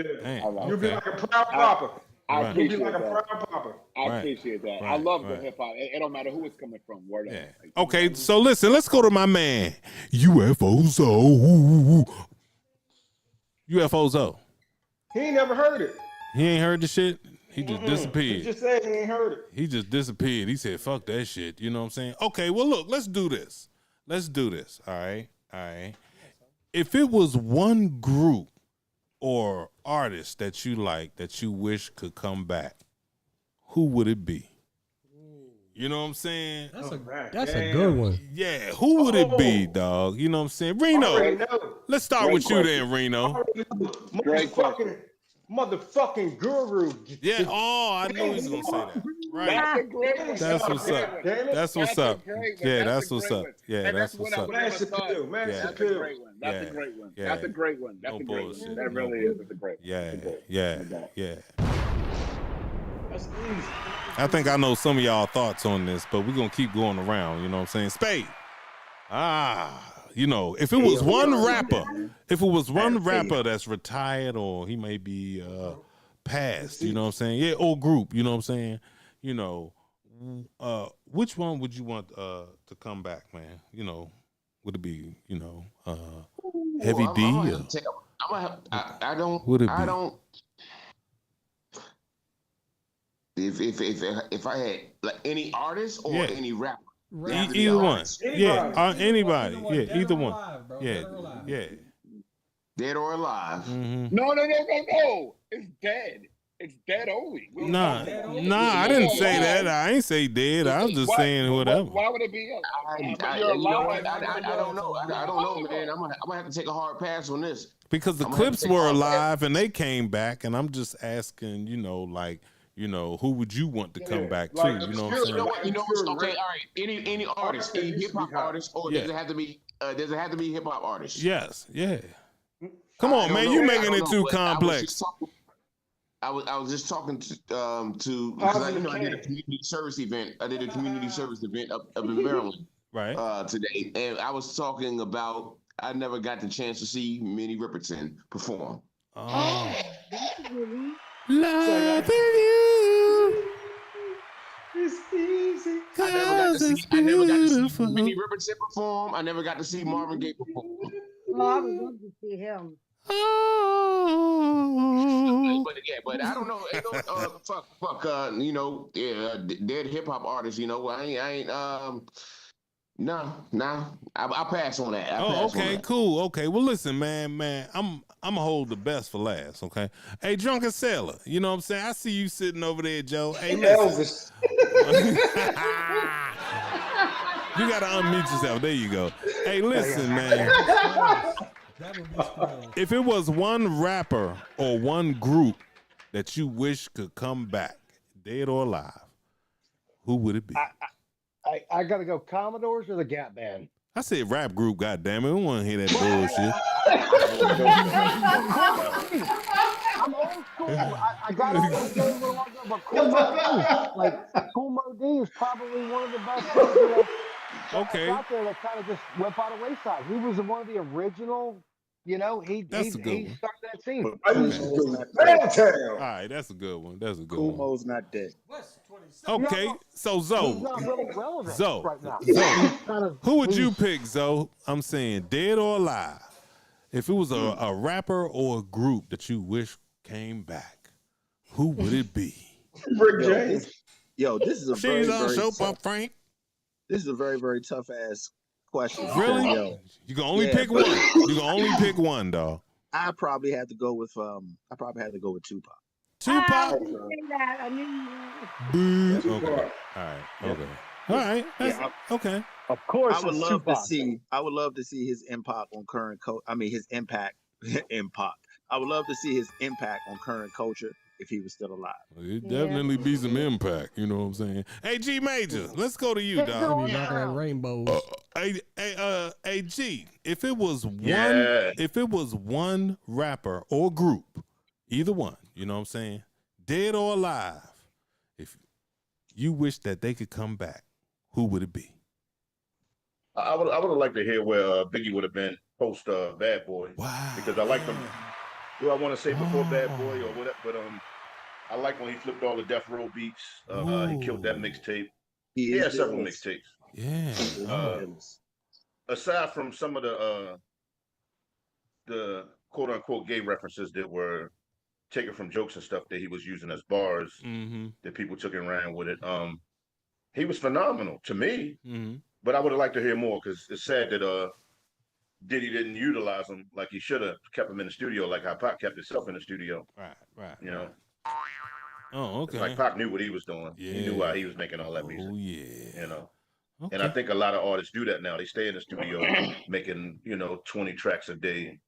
You'll be like a proud papa. I You'll appreciate be like a that. proud papa. I appreciate that. I love the hip hop. It don't matter who it's coming from. Word up. Okay, so listen, let's go to my man, UFOzo. UFOzo. He ain't never heard it. He ain't heard the shit. He just disappeared. He just said he ain't heard it. He just disappeared. He said, fuck that shit. You know what I'm saying? Okay, well, look, let's do this. All right? If it was one group or artist that you like that you wish could come back, who would it be? You know what I'm saying? That's a good one. Yeah, who would it be, dog? You know what I'm saying? Reno. Let's start with you then, Reno. Motherfucking guru. Yeah, I knew he was gonna say that. Right. That's what's up. That's what's up. Yeah, that's what's up. Yeah, that's what's up. That's a great one. That's a great one. That's a great one. That's a great one. That really is. That's a great one. Yeah. That's easy. I think I know some of y'all thoughts on this, but we're gonna keep going around. You know what I'm saying? Spade. If it was one rapper, that's retired or he may be passed, you know what I'm saying? Yeah, or group, you know what I'm saying? Which one would you want to come back, man? Would it be, Heavy D? If I had like any artist or any rapper. Either one. Yeah, anybody. Yeah, either one. Yeah. Dead or alive. Mm-hmm. No. It's dead. It's dead only. Nah, I didn't say that. I ain't say dead. I was just saying whatever. Why would it be? I don't know. I don't know, man. I'm gonna have to take a hard pass on this. Because the Clips were alive and they came back, and I'm just asking, who would you want to come back to? You know what I'm saying? Okay, all right. Any artist, any hip hop artist, or does it have to be hip hop artists? Yes, yeah. Come on, man, you making it too complex. I was just talking to because I did a community service event. I did a community service event up in Maryland today, and I was talking about I never got the chance to see Minnie Riperton perform. Oh. Loving you. It's easy. I never got to see Minnie Riperton perform. I never got to see Marvin Gaye perform. Well, I would love to see him. But I don't know. Dead hip hop artists. I ain't. I'll pass on that. Okay, cool. Okay, well, listen, man, I'm gonna hold the best for last. Okay, hey, Drunken Sailor, you know what I'm saying? I see you sitting over there, Joe. Hey, listen. You gotta unmute yourself. There you go. Hey, listen, man. If it was one rapper or one group that you wish could come back, dead or alive, who would it be? I gotta go Commodores or the Gap Band. I said rap group, goddammit. We don't want to hear that bullshit. I'm old school. I got it a little longer, but Cool Mo D is probably one of the best things out there that kind of just went by the wayside. He was one of the original You know, he That's a good one. started that scene. All right, that's a good one. That's a good one. Kumo's not dead. Okay, so Zoe. He's not really relevant Zoe. right now. Zoe. Who would you pick, Zoe? I'm saying dead or alive. If it was a rapper or a group that you wish came back, who would it be? Rick James. Yo, this is a very, She's on very show, tough, Frank. This is a very, very tough ass question. Really? Because, yo, You can only pick one. You can only pick one, dog. I probably have to go with Tupac. Tupac. I knew Boo. Tupac. Okay. All right. Okay. All right. That's, okay. Of course, I would love Tupac. to see. I would love to see his impact on current his impact. Impact. I would love to see his impact on current culture if he was still alive. Well, it definitely be some impact. You know what I'm saying? Hey, G Major, let's go to you, dog. Rainbows. Hey, G, if it was one rapper or group, either one, you know what I'm saying, dead or alive, if you wish that they could come back, who would it be? I would have liked to hear where Biggie would have been post Bad Boy. Wow. Because I like them. Do I want to say before Bad Boy or whatever? But I like when he flipped all the Death Row beats. He killed that mixtape. He had several mixtapes. Yeah. Aside from some of the quote unquote gay references that were taken from jokes and stuff that he was using as bars that people took and ran with it. He was phenomenal to me, but I would have liked to hear more because it's sad that Diddy didn't utilize him like he should have, kept him in the studio like how Pac kept himself in the studio. Right. You know. Oh, okay. Like Pac knew what he was doing. Yeah. He knew why he was making all that music. Oh yeah. You know. Okay. And I think a lot of artists do that now. They stay in the studio making, 20 tracks a day.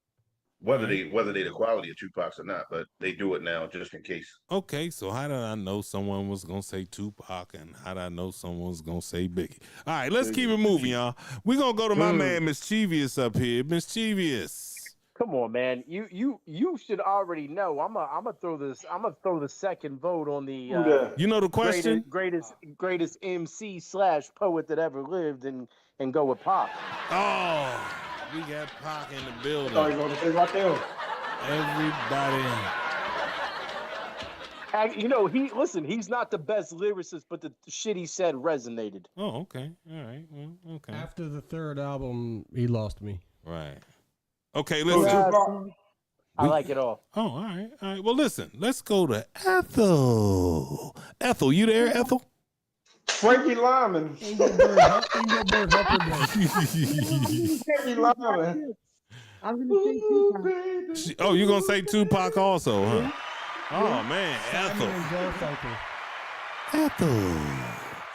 Whether they the quality of Tupac's or not, but they do it now just in case. Okay, so how did I know someone was gonna say Tupac, and how did I know someone was gonna say Biggie? All right, let's keep it moving, y'all. We're gonna go to my man Mischievous up here. Mischievous. Come on, man. You should already know. I'm gonna throw the second vote on the You know the question? greatest MC / poet that ever lived and go with Pac. Oh, we got Pac in the building. Oh, he's gonna say right there. Everybody. He's not the best lyricist, but the shit he said resonated. Oh, okay. All right. Well, okay. After the third album, he lost me. Right. Okay, listen. I like it all. Oh, all right. All right. Well, listen. Let's go to Ethel. Ethel, you there, Ethel? Frankie Lyman. Frankie Lyman. I'm gonna say Tupac. Oh, you gonna say Tupac also, huh? Oh man, Ethel.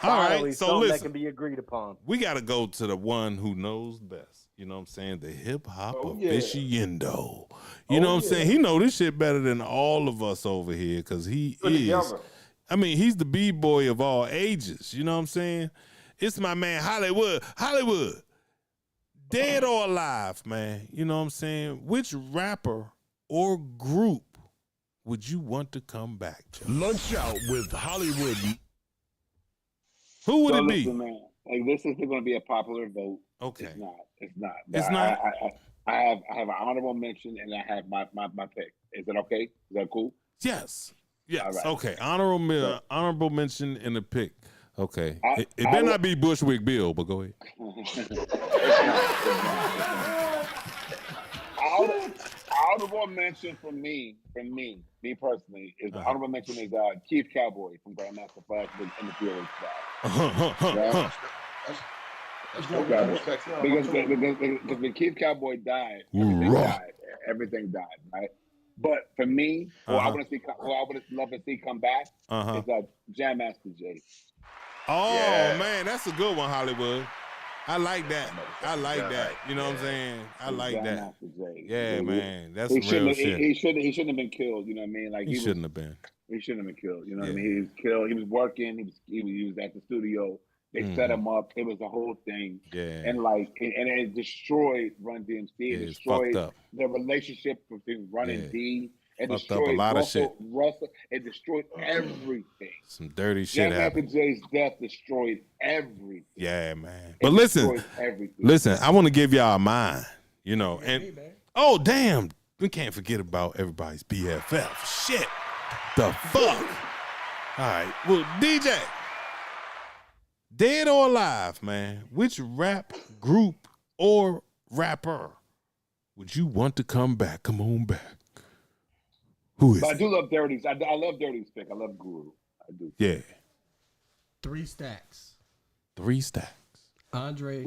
All right, so listen. That can be agreed upon. We got to go to the one who knows best. You know what I'm saying? The hip hop aficionado. You know what I'm saying? He know this shit better than all of us over here because he is. I mean, he's the B-boy of all ages. You know what I'm saying? It's my man Hollywood. Hollywood. Dead or alive, man. You know what I'm saying? Which rapper or group would you want to come back to? Lunch out with Hollywood. Who would it be? Listen, man, like this isn't going to be a popular vote. Okay. It's not. It's not. I have an honorable mention and I have my pick. Is it okay? Is that cool? Yes. Yes. Right. Okay. Honorable mention in the pick. Okay. It better not be Bushwick Bill, but go ahead. Honorable mention from me personally, is honorable mention is Keith Cowboy from Grandmaster Flash and the Fearless Guy. Because when Keith Cowboy died, everything died, right? But for me, who I would love to see come back is Jam Master Jay. Oh man, that's a good one, Hollywood. I like that. You know what I'm saying? I like that. Yeah, man. That's real shit. He shouldn't have been killed. You know what I mean? Like he shouldn't have been. He shouldn't have been killed. You know what I mean? He was killed. He was working. He was at the studio. They set him up. It was a whole thing. Yeah. And it destroyed Run DMC. It destroyed the relationship between Run and D. It destroyed a lot of shit. Russell. It destroyed everything. Some dirty shit happened. Jay's death destroyed everything. Yeah, man. But listen, I want to give y'all mine. You know, and Oh, damn. We can't forget about everybody's BFF. Shit. The fuck? All right. Well, DJ, dead or alive, man, which rap group or rapper would you want to come back? Come on back. Who is But I it? do love Dirty's. I love Dirty's pick. I love Guru. I do. Yeah. 3 Stacks. 3 Stacks. Andre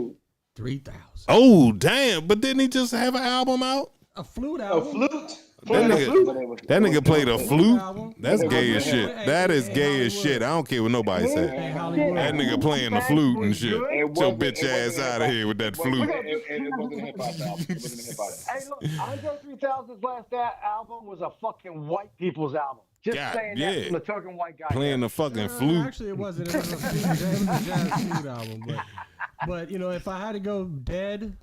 3000. Oh, damn. But didn't he just have an album out? A flute album. A flute? That nigga played a flute. That's gay as shit. That is gay as shit. I don't care what nobody say. That nigga playing the flute and shit. Get your bitch ass out of here with that flute. It wasn't a hip hop album. It wasn't a hip hop album. Hey, look, Andre 3000's last album was a fucking white people's album. Just God, saying yeah. that from the token white guy. Playing the fucking flute. Actually, it wasn't. It was a jazz flute album. But you know, if I had to go dead,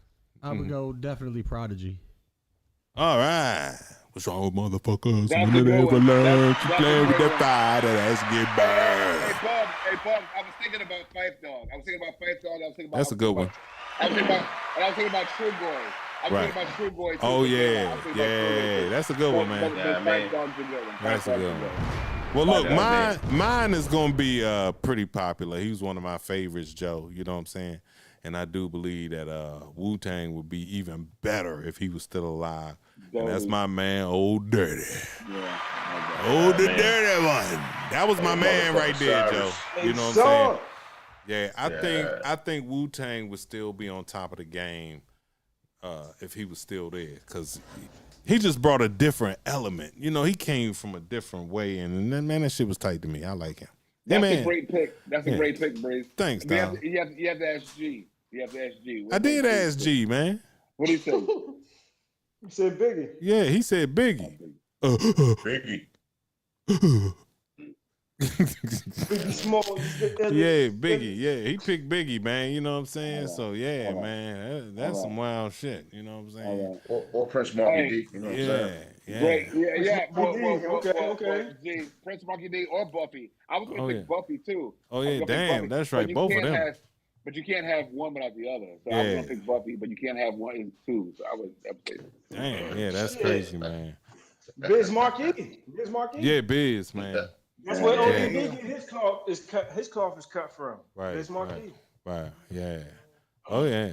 I would go definitely Prodigy. All right. What's wrong with motherfuckers? That's When a they good never one. learn to That's play a with good the one. fire, let's get burned. Hey, Bob, I was thinking about Fife Dog. I was thinking about That's a good one. I was thinking about True Boy. I was Right. thinking about True Boy too. Oh, I was yeah. thinking about True Boy, too. That's a good one, man. But Fife Dog's a good one. That's a Fife good Dog's one. Well, look, mine is going to be pretty popular. He was one of my favorites, Joe. You know what I'm saying? And I do believe that Wu-Tang would be even better if he was still alive. And that's my man, Old Dirty. Yeah. Old the Dirty one. That was my man right there, Joe. You know what I'm saying? Yeah, I think Wu-Tang would still be on top of the game if he was still there, because he just brought a different element. You know, he came from a different way, and man, that shit was tight to me. I like him. That's Yeah, a great pick. That's a great pick, Breeze. Thanks, You dog. have to ask G. You have to ask G. I did ask G, man. What did he say? He said Biggie. Yeah, he said Biggie. Biggie. Biggie Small. Yeah, Biggie. Yeah, he picked Biggie, man. You know what I'm saying? So, yeah, man, that's some wild shit. You know what I'm saying? Or Prince Marky D. You know what I'm saying? Yeah. Great. Yeah. Okay. G, Prince Marky D or Buffy. I was going to pick Buffy too. Oh, yeah, damn. That's right. Both of them. But you can't have one without the other. So I was going to pick Buffy, but you can't have one and two. So I would say. Damn, yeah, that's crazy, man. Biz Markie. Biz Markie. Yeah, Biz, man. That's where Biggie his cloth is cut. His cloth is cut from. Right. Biz Markie. Right. Yeah. Oh, yeah.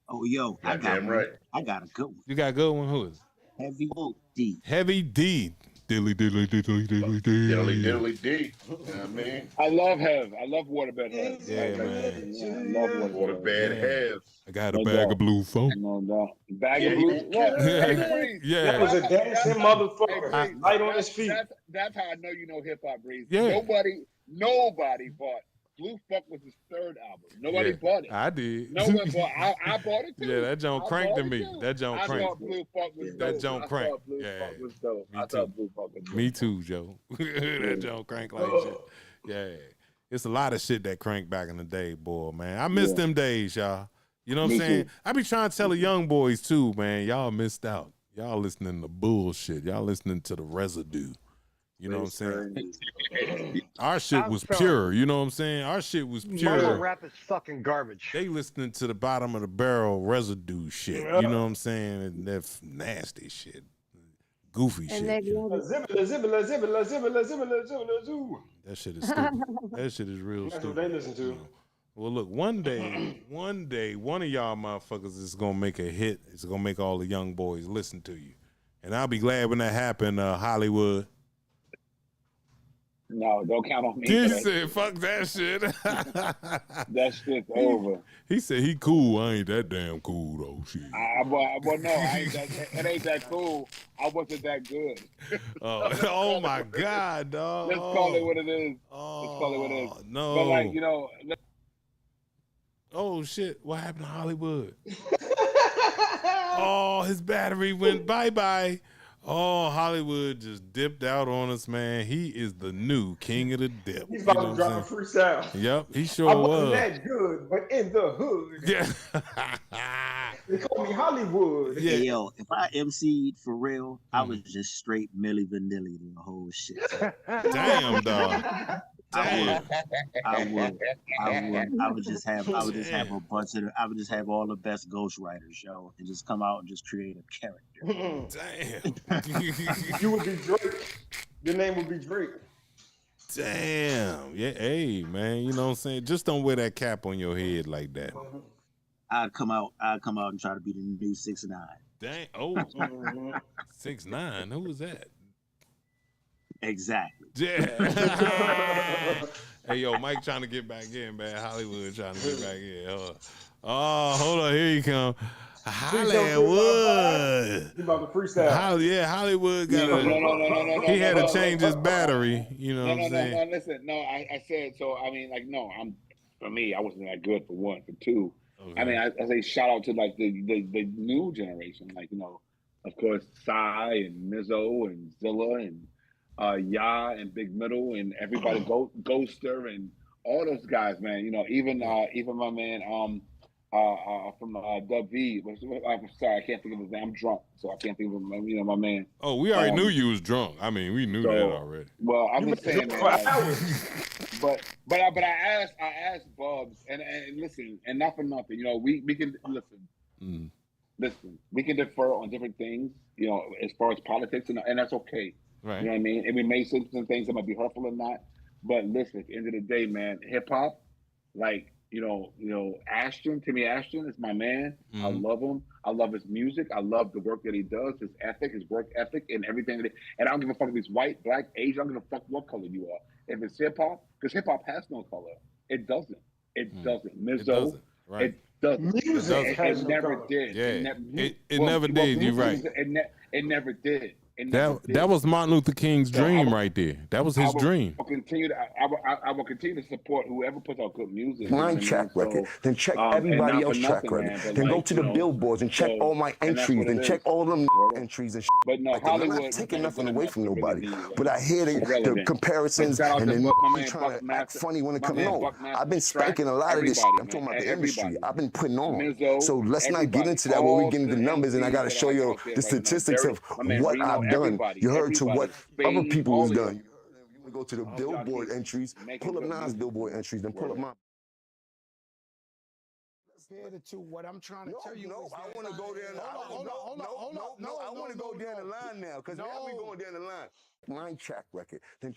Oh, yo, I got one. I got a good one. You got a good one? Who is? Heavy D. Heavy D. Dilly, dilly, dilly, dilly, dilly. Dilly, dilly, D. You know what I mean? I love Hev. I love Waterbed Hev. Yeah, man. I love Waterbed Hev. I got a bag of blue phone. Bag of blue. Yeah. That was a dancing motherfucker. Light on his feet. That's how I know you know hip hop, Breeze. Yeah. Nobody bought Blue Fuck was his third album. Nobody bought it. I did. No one bought. I bought it too. Yeah, that John cranked to me. That John I cranked. thought Blue Fuck was dope. That John crank. Yeah. I thought Blue Fuck was dope. Me too, Joe. That John crank like shit. Yeah. It's a lot of shit that cranked back in the day, boy, man. I miss them days, y'all. You know what I'm saying? I be trying to tell the young boys too, man. Y'all missed out. Y'all listening to bullshit. Y'all listening to the residue. You know what I'm saying? Our shit was pure. You know what I'm saying? Our shit was pure. Mumble rap is fucking garbage. They listening to the bottom of the barrel residue shit. You know what I'm saying? And that nasty shit. Goofy shit. That shit is stupid. That shit is real That's stupid. what they listen to. Well, look, one day, one of y'all motherfuckers is gonna make a hit. It's gonna make all the young boys listen to you. And I'll be glad when that happen, Hollywood. No, don't count on me. He said, fuck that shit. That shit's over. He said he cool. I ain't that damn cool though. Shit. Well, no, it ain't that cool. I wasn't that good. Oh my God, dog. Let's call it what it is. Let's call it what it is. No. But like, you know. Oh shit, what happened to Hollywood? Oh, his battery went bye-bye. Oh, Hollywood just dipped out on us, man. He is the new king of the dip. He's about to drop a freestyle. Yep, he sure I was. wasn't that good, but in the hood. Yeah. They call me Hollywood. Yeah. Hey, yo, if I MC'd for real, I was just straight Milli Vanilli the whole shit. Damn, dog. Damn. I would just have a bunch of I would just have all the best ghostwriters, yo, and just come out and just create a character. Damn. You would be Drake. Your name would be Drake. Damn. Yeah, hey, man, you know what I'm saying? Just don't wear that cap on your head like that. I'd come out and try to be the new 6ix9ine. Dang. Oh. 6ix9ine. Who was that? Exactly. Yeah. Hey, yo, Mike trying to get back in, man. Hollywood trying to get back in. Hold on. Here you come. Hollywood. You about to freestyle. Yeah, Hollywood got he had to change his battery. You know what I'm saying? No, listen. I said, so, I mean, like, no, for me, I wasn't that good for one. For two, okay. I mean, I say shout out to, like, the new generation. Like, you know, of course, Psy and Mizzo and Zilla and Ya and Big Middle and everybody, Ghoster and all those guys, man. You know, even my man from Dub V. I'm sorry, I can't think of his name. I'm drunk, so I can't think of him. You know, my man. Oh, we already knew you was drunk. I mean, we knew that already. Well, I'm just saying, man. But I asked Bubs and listen, and not for nothing. You know, we can listen. Listen, we can defer on different things. You know, as far as politics, and that's okay. Right. You know what I mean? And we may say some things that might be hurtful or not. But listen, at the end of the day, man, hip hop, like, you know, Timmy Ashton is my man. Mm-hmm. I love him. I love his music. I love the work that he does, his ethic, his work ethic, and everything. And I don't give a fuck if he's white, black, Asian. I don't give a fuck what color you are. If it's hip hop, because hip hop has no color. It doesn't. It doesn't. Mizzo, it doesn't. Right. It doesn't. Music it never did. Yeah. It never did. You're right. It never did. That was Martin Luther King's dream right there. That was his dream. I will continue to support whoever puts out good music. My track record, then check everybody else's track record. Then go to the billboards and check all my entries, then check all them entries and shit. But no, like Hollywood, I'm not taking nothing away from nobody, but I hear the comparisons and then trying to act funny when it comes. No, I've been spanking a lot of this shit. I'm talking about the industry. I've been putting on. So let's not get into that where we get into the numbers and I got to show you the statistics of what I've done. You heard to what other people have done. You want to go to the billboard entries, pull up Nas billboard entries, then pull up my. To what I'm trying to tell you. No, I want to go there. Hold on. I want to go down the line now because now we going down the line. My track record, then.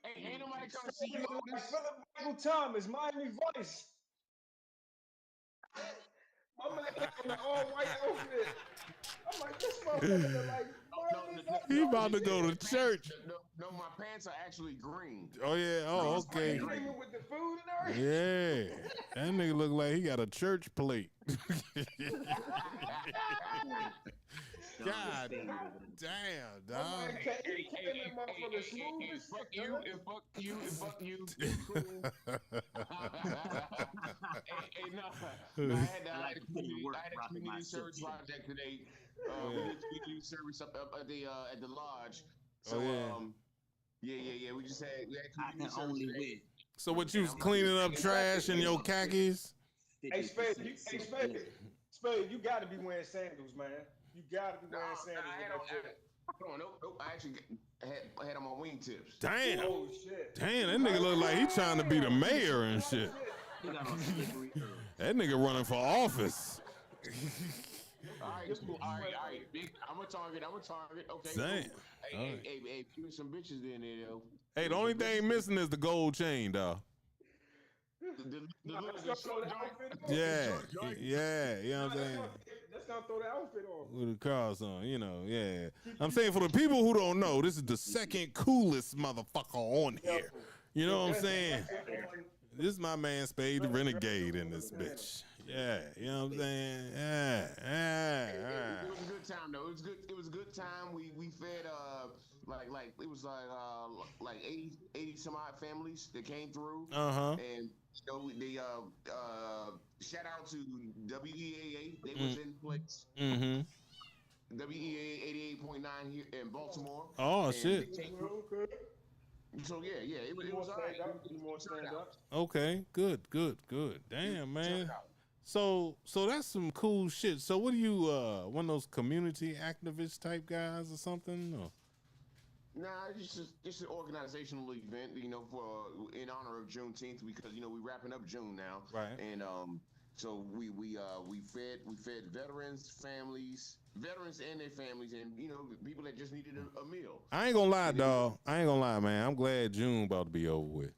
Hey, ain't nobody come to see you. Philip Michael Thomas, Miami Vice. My man in the all white outfit. I'm like, this motherfucker like. He about to go to church. No, my pants are actually green. Oh yeah. Oh, okay. With the food and everything. Yeah, that nigga look like he got a church plate. God damn, dog. Fuck you. I had a community service project today. We did community service up at the lodge. So yeah. We had community service today. So what you was cleaning up trash in your khakis? Hey Spade, you gotta be wearing sandals, man. You gotta be wearing sandals. Nope. I actually had on my wingtips. Damn. Oh shit. Damn, that nigga look like he trying to be the mayor and shit. That nigga running for office. All right. I'm a target. Okay. Damn. Cool. Hey, give me some bitches in there, though. Hey, the only thing missing is the gold chain, dog. Yeah, you know what I'm saying? That's gonna throw the outfit off. With the cross on, yeah. I'm saying for the people who don't know, this is the second coolest motherfucker on here. You know what I'm saying? This is my man Spade the Renegade in this bitch. Yeah, you know what I'm saying? Yeah. It was a good time though. It was a good time. We fed it was like 80 some odd families that came through. And they shout out to WEAA. They was in place. WEAA 88.9 here in Baltimore. Oh shit. So yeah, it was all right. Be more stand up. Okay, good. Damn, man. So that's some cool shit. So what are you, one of those community activist type guys or something? Or? Nah, it's just an organizational event, for in honor of Juneteenth, because we wrapping up June now, right? And so we fed veterans and their families, and people that just needed a meal. I ain't gonna lie, dog. I ain't gonna lie, man. I'm glad June about to be over with.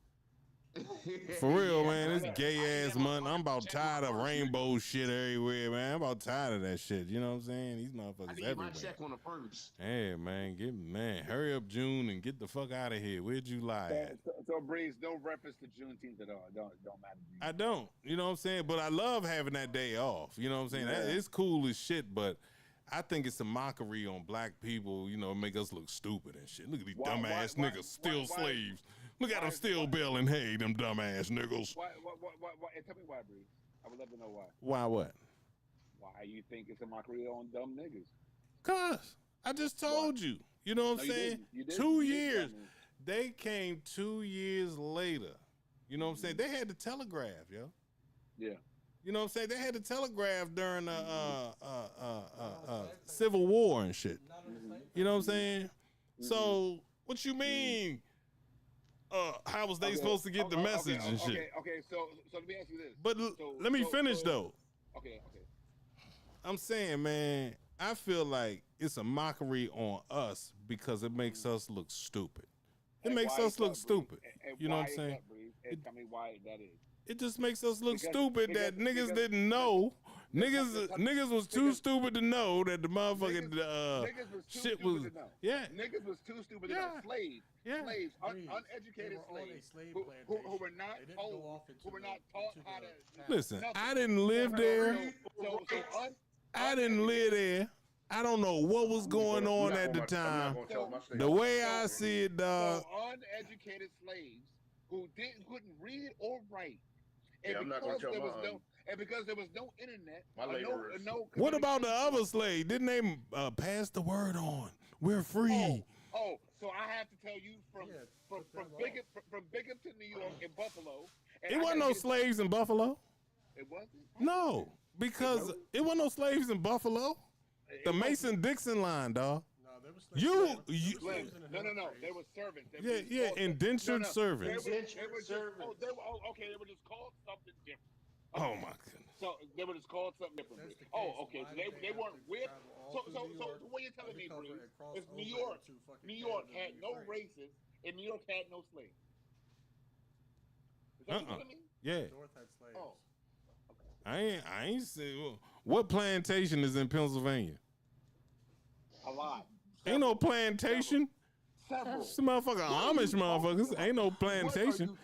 For real, man. This gay ass month. I'm about tired of rainbow shit everywhere, man. I'm about tired of that shit. You know what I'm saying? These motherfuckers I need everywhere. my check on the first. Hey, man, hurry up, June, and get the fuck out of here. Where'd you lie at? So Breeze, no reference to Juneteenth at all. Don't matter to you. I don't. You know what I'm saying? But I love having that day off. You know what I'm saying? Yeah. It's cool as shit, but I think it's a mockery on black people, make us look stupid and shit. Look at these dumbass niggas, still slaves. Look at them still bailing hay, them dumbass niggas. Why? Tell me why, Breeze. I would love to know why. Why what? Why you think it's a mockery on dumb niggas? Cause I just told you. You know what I'm saying? You didn't. 2 years. They came 2 years later. You know what I'm saying? They had the telegraph, yo. Yeah. You know what I'm saying? They had the telegraph during the Civil War and shit. You know what I'm saying? So what you mean? How was they supposed to get the message and shit? Okay. So let me ask you this. But let me finish though. Okay. I'm saying, man, I feel like it's a mockery on us because it makes us look stupid. It makes us look stupid. You know what I'm saying? Tell me why that is. It just makes us look stupid that niggas didn't know. Niggas was too stupid to know that the motherfucking shit was. Yeah. Niggas was too stupid to know. Slaves. Uneducated slaves who were not told, who were not taught how to. Listen, I didn't live there. I didn't live there. I don't know what was going on at the time. The way I see it, dog. Uneducated slaves who couldn't read or write. And I'm not gonna tell because there was no internet. What about the other slave? Didn't they pass the word on? We're free. Oh, so I have to tell you from Binghamton, New York, and Buffalo. It wasn't no slaves in Buffalo. It wasn't? No, because it wasn't no slaves in Buffalo. The Mason-Dixon line, dog. No, there was slaves. No. They were servants. Indentured servants. They were just called something different. Oh my goodness. So they were just called something different. Okay. So they weren't whipped. So what you're telling me, Breeze, is New York had no races, and New York had no slaves. Is that what you're telling me? Yeah. North had slaves. Oh. I ain't say what plantation is in Pennsylvania. A lot. Ain't no plantation. Several. Some motherfucker Amish motherfuckers. Ain't no plantation.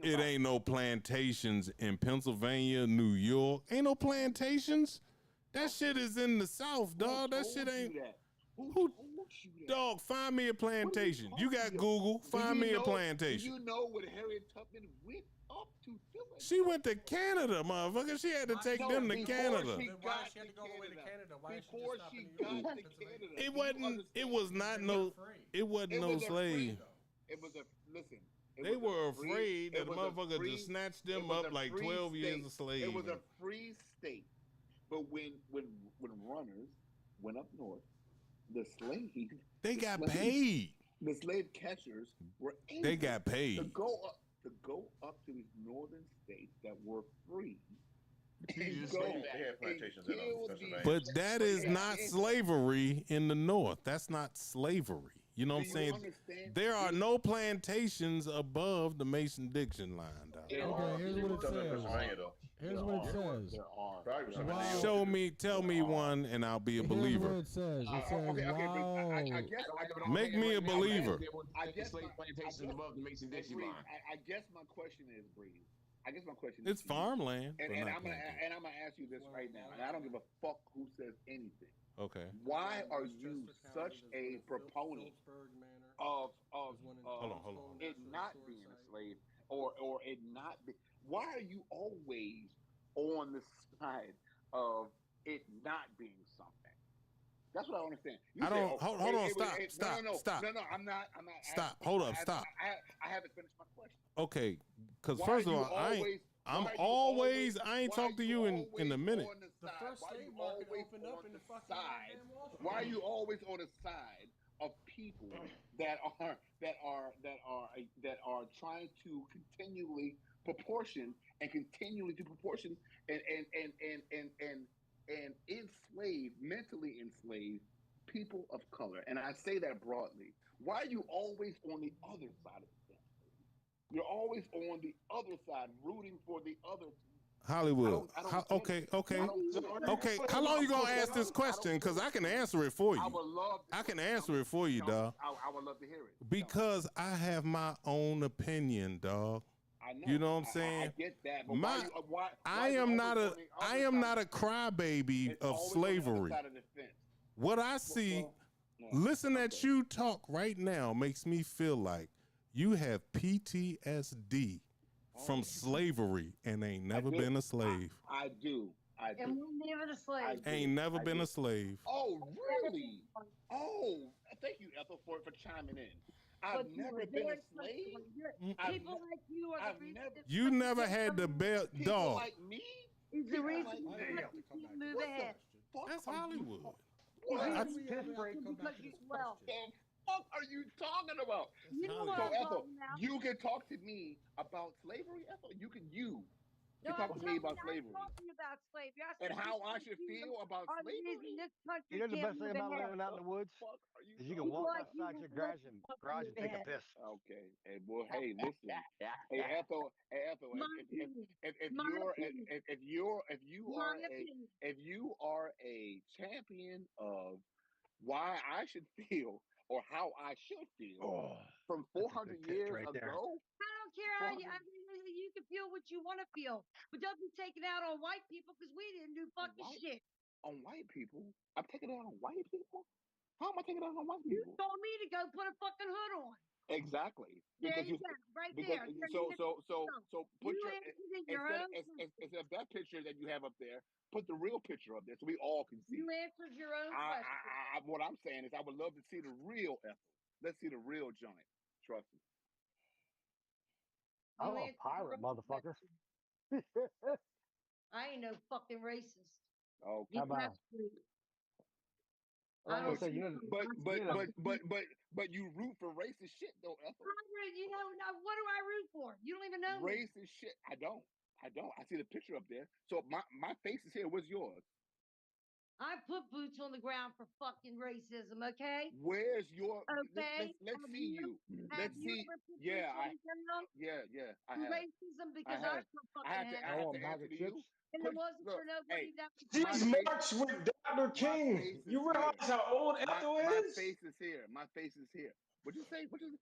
It ain't no plantations in Pennsylvania, New York. Ain't no plantations. That shit is in the South, dog. That shit ain't. Dog, find me a plantation. You got Google. Find me a plantation. Do you know what Harriet Tubman went up to Philly? She went to Canada, motherfucker. She had to take them to Canada. Why she had to go away to Canada? Before she got to Canada. It wasn't. It was not no. It wasn't no slave. It was a listen. They were afraid that the motherfucker just snatched them up like 12 years of slavery. It was a free state, but when runners went up north, the slaves got paid. The slave catchers were able they got paid to go up to these northern states that were free. But that is not slavery in the North. That's not slavery. You know what I'm saying? There are no plantations above the Mason-Dixon line, dog. Okay, here's what it says. Here's what it says. Wow. Show me, tell me one, and I'll be a believer. Here's what it says. It says, wow. Make me a believer. I guess my question is, Breeze. It's farmland. And I'm gonna ask you this right now, and I don't give a fuck who says anything. Okay. Why are you such a proponent of hold on. it not being a slave or it not be? Why are you always on the side of it not being something? That's what I understand. You I say, don't. oh, hold on. Stop. No, I'm not. Stop. Hold up. Stop. I haven't finished my question. Okay, because Why first are of you all, always? I'm why are you always. I ain't why talked to you in a minute. On the The side? first Why are slave you market always opened up on in the the fucking side? Grand Wall Street. Why are you always on the side of people that are trying to continually proportion and continually to proportion and enslave, mentally enslave people of color? And I say that broadly. Why are you always on the other side of the fence? You're always on the other side, rooting for the other. Hollywood. Okay. How long you gonna ask this question? Because I can answer it for you. I would love. I can answer it for you, dog. I would love to hear it. Because I have my own opinion, dog. I know. You know what I'm saying? I get that. But why I am not a crybaby of slavery. What I see, listen at you talk right now makes me feel like you have PTSD from slavery and ain't never been a slave. I do. And we're never a slave. Ain't never been a slave. Oh, really? Oh, thank you, Ethel, for chiming in. I've never been a slave. People like you are the reason. You never had the belt, dog. Like me? Is the reason you move ahead. That's Hollywood. What? Because you well. What are you talking about? You know what so I'm Ethel, talking about. you can talk to me about slavery, Ethel. You can talk to me about slavery. I'm talking about slavery. And how I should feel about slavery. This country You know the best thing about living out in the woods is you can walk like outside your garage and take a piss. Okay. Hey, well, hey, listen. Hey, Ethel. If you are a champion of why I should feel or how I should feel from 400 years right there. ago. I don't care how you. I mean, you can feel what you want to feel, but don't be taking out on white people because we didn't do fucking shit. On white people? I'm taking it out on white people? How am I taking it out on white people? You told me to go put a fucking hood on. Exactly. There you go, right there. So put instead of that picture that you have up there, put the real picture up there so we all can see. You answered your own question. What I'm saying is I would love to see the real Ethel. Let's see the real joint. Trust me. I'm a pirate, motherfucker. I ain't no fucking racist. Okay. How about? But you root for racist shit though, Ethel. You know, what do I root for? You don't even know me. Racist shit. I don't. I see the picture up there. So my face is here. What's yours? I put boots on the ground for fucking racism, okay? Where's your? Okay. Let's see you. Let's see. Yeah, I have. Racism because I have to answer to you. And it wasn't for nobody that was. She's marched with Dr. King. You realize how old Ethel is? My face is here. My face is here. What'd you say? What you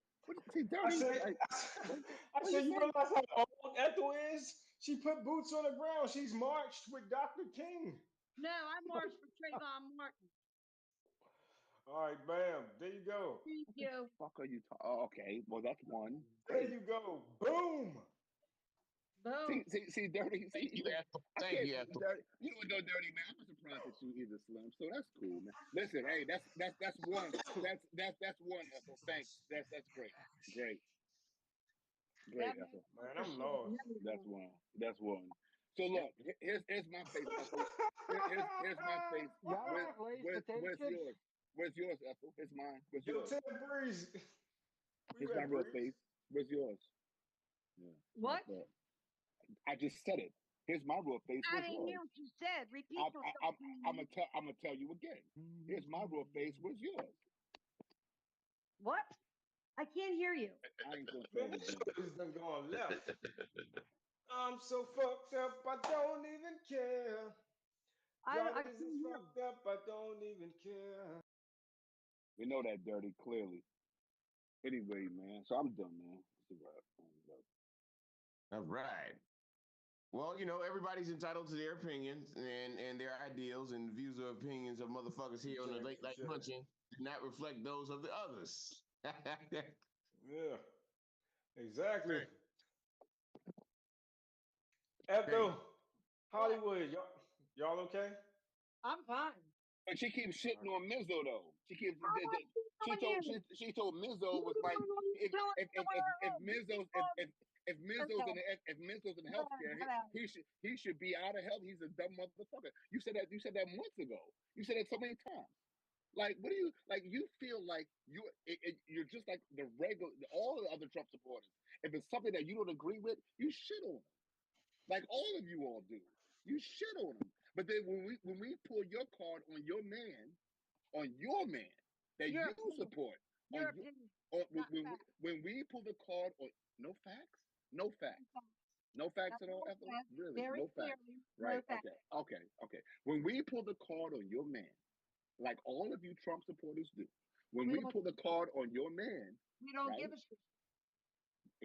say? Dirty? I said, you realize how old Ethel is? She put boots on the ground. She's marched with Dr. King. No, I marched for Trayvon Martin. All right, bam. There you go. Thank you. What the fuck are you talking? Oh, okay. Well, that's one. There you go. Boom. Boom. See, Dirty. See, Thank you, Ethel. You don't know Dirty, man. I'm not surprised that you either, Slim. So that's cool, man. Listen, hey, that's one. That's one, Ethel. Thanks. That's great. Great, Ethel. Man, I'm lost. That's one. So look, here's my face, Ethel. Here's my face. Where's yours? Where's yours, Ethel? Here's mine. Where's yours? Here's my real face. Where's yours? Yeah. What? I just said it. Here's my real face. I didn't hear what you said. Repeat yourself. I'm gonna tell you again. Here's my real face. Where's yours? What? I can't hear you. I ain't gonna tell you. This done going left. I'm so fucked up, I don't even care. Y'all is fucked up, I don't even care. We know that, Dirty, clearly. Anyway, man. So I'm done, man. All right. Well, you know, everybody's entitled to their opinions and their ideals, and the views or opinions of motherfuckers here on the Late Night Lunchin do not reflect those of the others. Yeah, exactly. Ethel, Hollywood, y'all okay? I'm fine. But she keeps shitting on Mizzo though. She told Mizzo was like if Mizzo's in healthcare, he should be out of health. He's a dumb motherfucker. You said that months ago. You said that so many times. Like, what do you like? You feel like you're just like the regular, all the other Trump supporters. If it's something that you don't agree with, you shit on them. Like all of you all do. You shit on them. But then when we pull your card on your man that you support, when we pull the card on no facts at all, Ethel? Really, no facts. Right? Okay. When we pull the card on your man, like all of you Trump supporters do, when we pull the card on your man, we don't give a shit.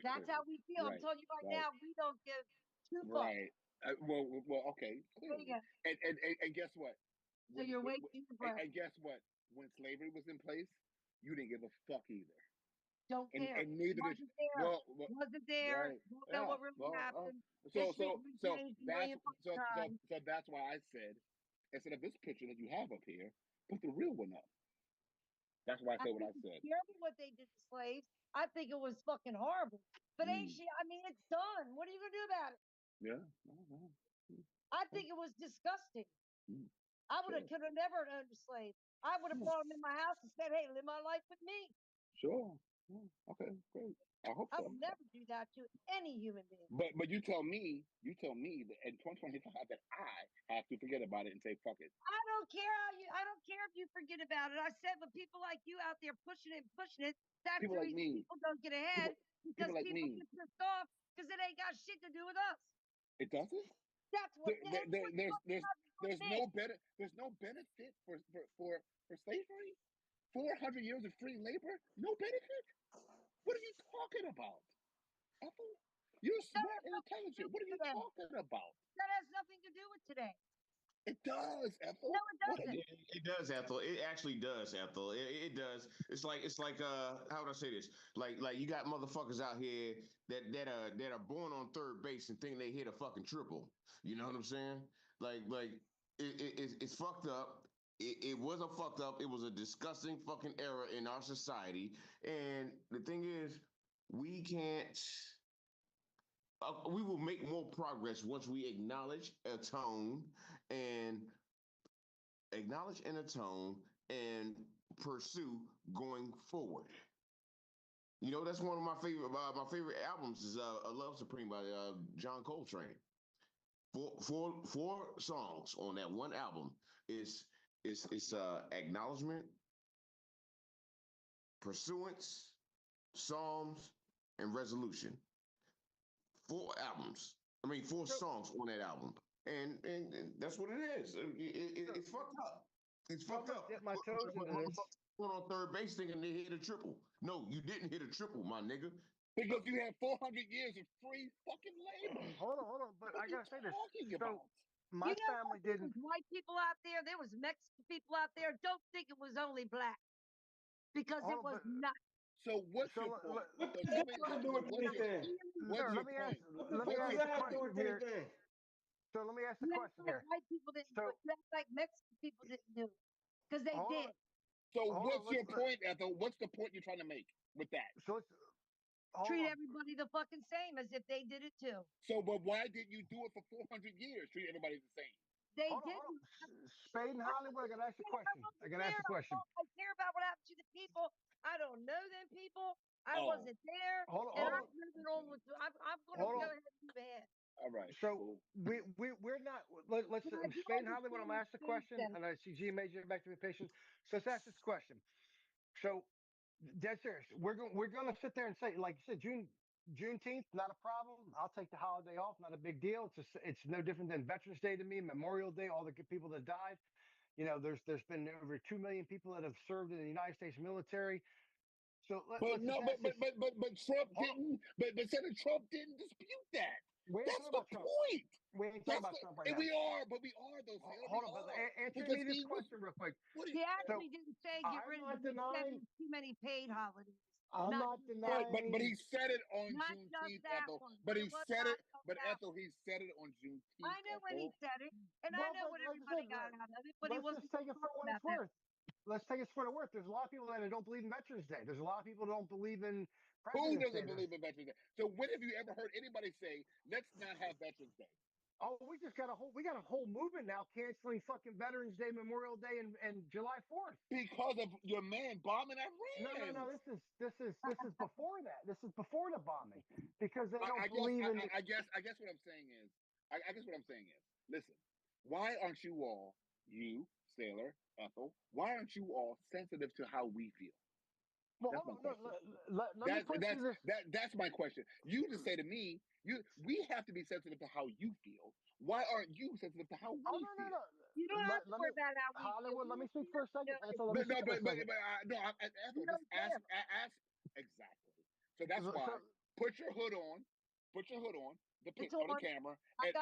That's how we feel. I'm telling you right now, we don't give two fucks. Right. Well, okay. Clearly. And guess what? So you're waiting for and guess what? When slavery was in place, you didn't give a fuck either. Don't care. And neither wasn't did there. Wasn't there. Right. Don't know what really happened. So that's why I said, instead of this picture that you have up here, put the real one up. That's why I said what I said. What they did to slaves, I think it was fucking horrible. But ain't she? I mean, it's done. What are you gonna do about it? Yeah. I think it was disgusting. I would have could have never owned a slave. I would have brought him in my house and said, "Hey, live my life with me." Sure. Okay, great. I hope so. I would never do that to any human being. But you tell me that in 2025 that I have to forget about it and say fuck it. I don't care if you forget about it. I said, but people like you out there pushing it, that's people the like reason people don't get ahead because like people me. get pissed off because it ain't got shit to do with us. It doesn't? That's what there's no benefit for slavery? 400 years of free labor? No benefit? What are you talking about? Ethel? You're smart and intelligent. What are you talking about? That has nothing to do with today. It does, Ethel. No, it doesn't. It does, Ethel. It actually does, Ethel. It does. It's like how would I say this? Like you got motherfuckers out here that are born on third base and think they hit a fucking triple. You know what I'm saying? Like it's fucked up. It wasn't fucked up. It was a disgusting fucking era in our society. And the thing is, we can't. We will make more progress once we acknowledge, atone, and pursue going forward. You know, that's one of my favorite albums is "A Love Supreme" by John Coltrane. Four songs on that one album is acknowledgement, pursuance, psalms, and resolution. 4 songs on that album, and that's what it is. It's fucked up. It's fucked up. Dip my toes into this. On third base thinking they hit a triple. No, you didn't hit a triple, my nigga. Because you had 400 years of free fucking labor. Hold on. But I gotta say this. So my family didn't. White people out there. There was Mexican people out there. Don't think it was only black, because it was not. So what's your point? What does that have to do with anything? Let me ask the question here. So let me ask the question here. White people didn't do it, like Mexican people didn't do it, because they did. So what's your point, Ethel? What's the point you're trying to make with that? So treat everybody the fucking same as if they did it too. So, but why didn't you do it for 400 years? Treat everybody the same. They didn't. Spade and Hollywood, I gotta ask a question. I care about what happened to the people. I don't know them people. I wasn't there. I'm moving on with. I'm going to go ahead and move ahead. All right. So we're not. Let's Spade and Hollywood. I'm gonna ask the question, and I see G Major back to be patient. So let's ask this question. So, dead serious. We're gonna sit there and say, like you said, Juneteenth, not a problem. I'll take the holiday off, not a big deal. It's no different than Veterans Day to me, Memorial Day, all the good people that died. You know, there's been over 2 million people that have served in the United States military. So Trump didn't. But Senator Trump didn't dispute that. That's the point. We ain't talking about Trump right now. We are though. Hold on, answer me this question real quick. He actually didn't say get rid of too many paid holidays. I'm not But denying. he said it on Not just Juneteenth, that Ethel. one, But he it was said not it. just But that Ethel, one. he said it on Juneteenth, I know when he Ethel. said it, and I Well, know but what like I everybody said, got out of it, but he let's wasn't just going take to it for talk what about it's that. worth. Let's take it for what it's worth. There's a lot of people that don't believe in Veterans Day. There's a lot of people that don't believe in Who President's Day. doesn't believe in Veterans Day? So when have you ever heard anybody say, "Let's not have Veterans Day"? Oh, we got a whole movement now canceling fucking Veterans Day, Memorial Day, and July 4th Because of your man bombing Iran. No. This is before that. This is before the bombing because they don't believe in. I guess what I'm saying is, I guess what I'm saying is, listen, why aren't you all, you Sailor, Ethel, why aren't you all sensitive to how we feel? Well, that's my question. Let me put this. That's my question. You just say to me, we have to be sensitive to how you feel. Why aren't you sensitive to how we feel? No. You don't have to worry about how we Hollywood, feel. let me speak for a second. Ethel, let me No, speak for a second. Ethel, just ask exactly. So that's why put your hood on, the camera, and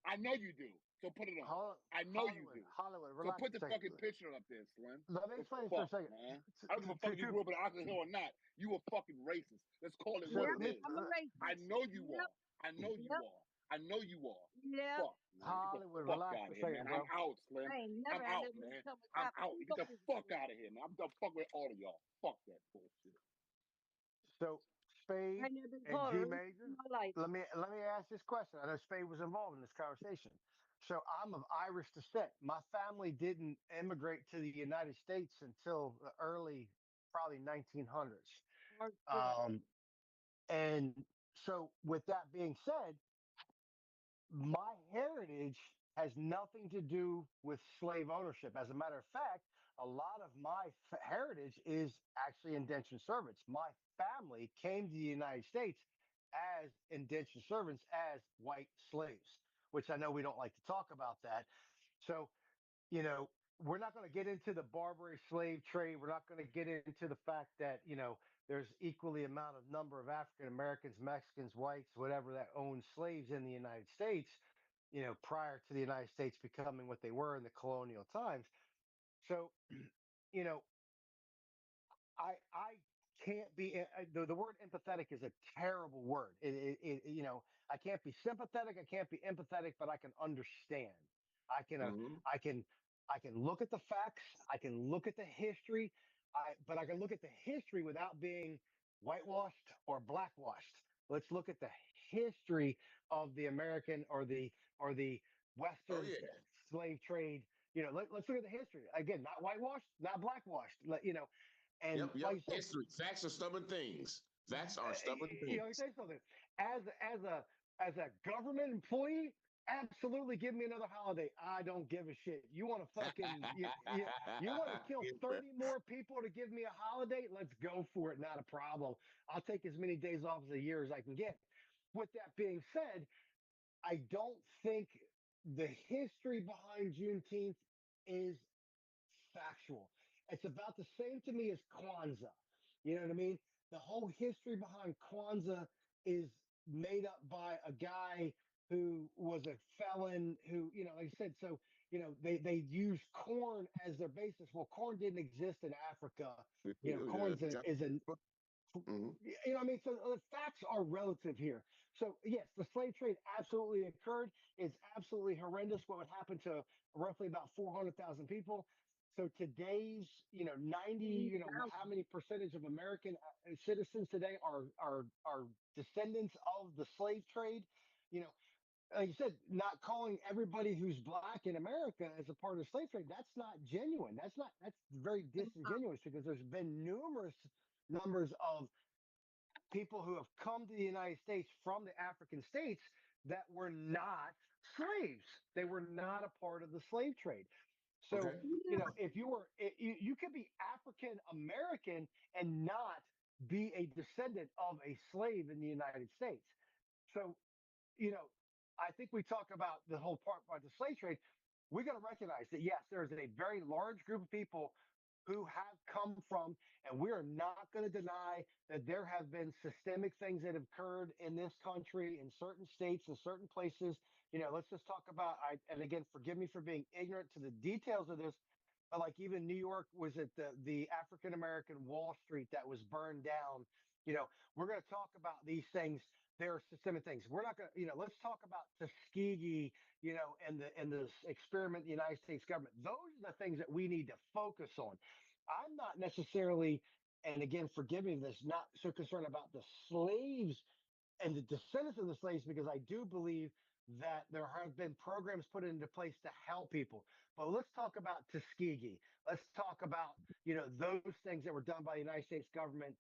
I know you do. So put it on. I know you do. Hollywood, so relax put the fucking picture up there, Slim. Let me explain for a second. Man. I don't give a fuck if you grew up in Oxford Hill or not. You a fucking racist. Let's call it what it is. I'm a racist. I know you are. I know you are. I know you are. Yeah. Fuck, man. Hollywood, Get the fuck relax out for of a here, second, man. bro. I'm out, Slim. I ain't never I'm had out, it man. come with I'm crap. out. Get the fuck out of here, man. I'm done fuck with all of y'all. Fuck that bullshit. So Spade and G Major. Let me ask this question. I know Spade was involved in this conversation. So I'm of Irish descent. My family didn't immigrate to the United States until the early, probably 1900s. And so with that being said, my heritage has nothing to do with slave ownership. As a matter of fact, a lot of my heritage is actually indentured servants. My family came to the United States as indentured servants, as white slaves, which I know we don't like to talk about that. So, we're not going to get into the Barbary slave trade. We're not going to get into the fact that, there's equally amount of number of African Americans, Mexicans, whites, whatever that owned slaves in the United States, prior to the United States becoming what they were in the colonial times. So, I can't be the word empathetic is a terrible word. I can't be sympathetic. I can't be empathetic, but I can understand. I can look at the facts. I can look at the history. But I can look at the history without being whitewashed or blackwashed. Let's look at the history of the American or the Western slave trade. Let's look at the history again. Not whitewashed, not blackwashed. And like you said, history. Facts are stubborn things. Facts are stubborn things. Let me say something. As a government employee, absolutely give me another holiday. I don't give a shit. You want to fucking you want to kill 30 more people to give me a holiday? Let's go for it. Not a problem. I'll take as many days off as a year as I can get. With that being said, I don't think the history behind Juneteenth is factual. It's about the same to me as Kwanzaa. You know what I mean? The whole history behind Kwanzaa is made up by a guy who was a felon who, like I said, so, they use corn as their basis. Well, corn didn't exist in Africa. Corn is an what I mean? So the facts are relative here. So yes, the slave trade absolutely occurred. It's absolutely horrendous what would happen to roughly about 400,000 people. So today's, 90, how many percentage of American citizens today are descendants of the slave trade? Like you said, not calling everybody who's black in America as a part of the slave trade, that's not genuine. That's very disingenuous because there's been numerous numbers of people who have come to the United States from the African states that were not slaves. They were not a part of the slave trade. So, if you could be African American and not be a descendant of a slave in the United States. So, I think we talk about the whole part about the slave trade. We got to recognize that, yes, there is a very large group of people who have come from, and we are not going to deny that there have been systemic things that have occurred in this country, in certain states, in certain places. Let's just talk about, and again, forgive me for being ignorant to the details of this, like even New York, was it the African American Wall Street that was burned down? We're going to talk about these things. There are systemic things. We're not going to, let's talk about Tuskegee, and the experiment, the United States government. Those are the things that we need to focus on. I'm not necessarily, and again, forgive me, this not so concerned about the slaves and the descendants of the slaves, because I do believe that there have been programs put into place to help people. But let's talk about Tuskegee. Let's talk about those things that were done by the United States government.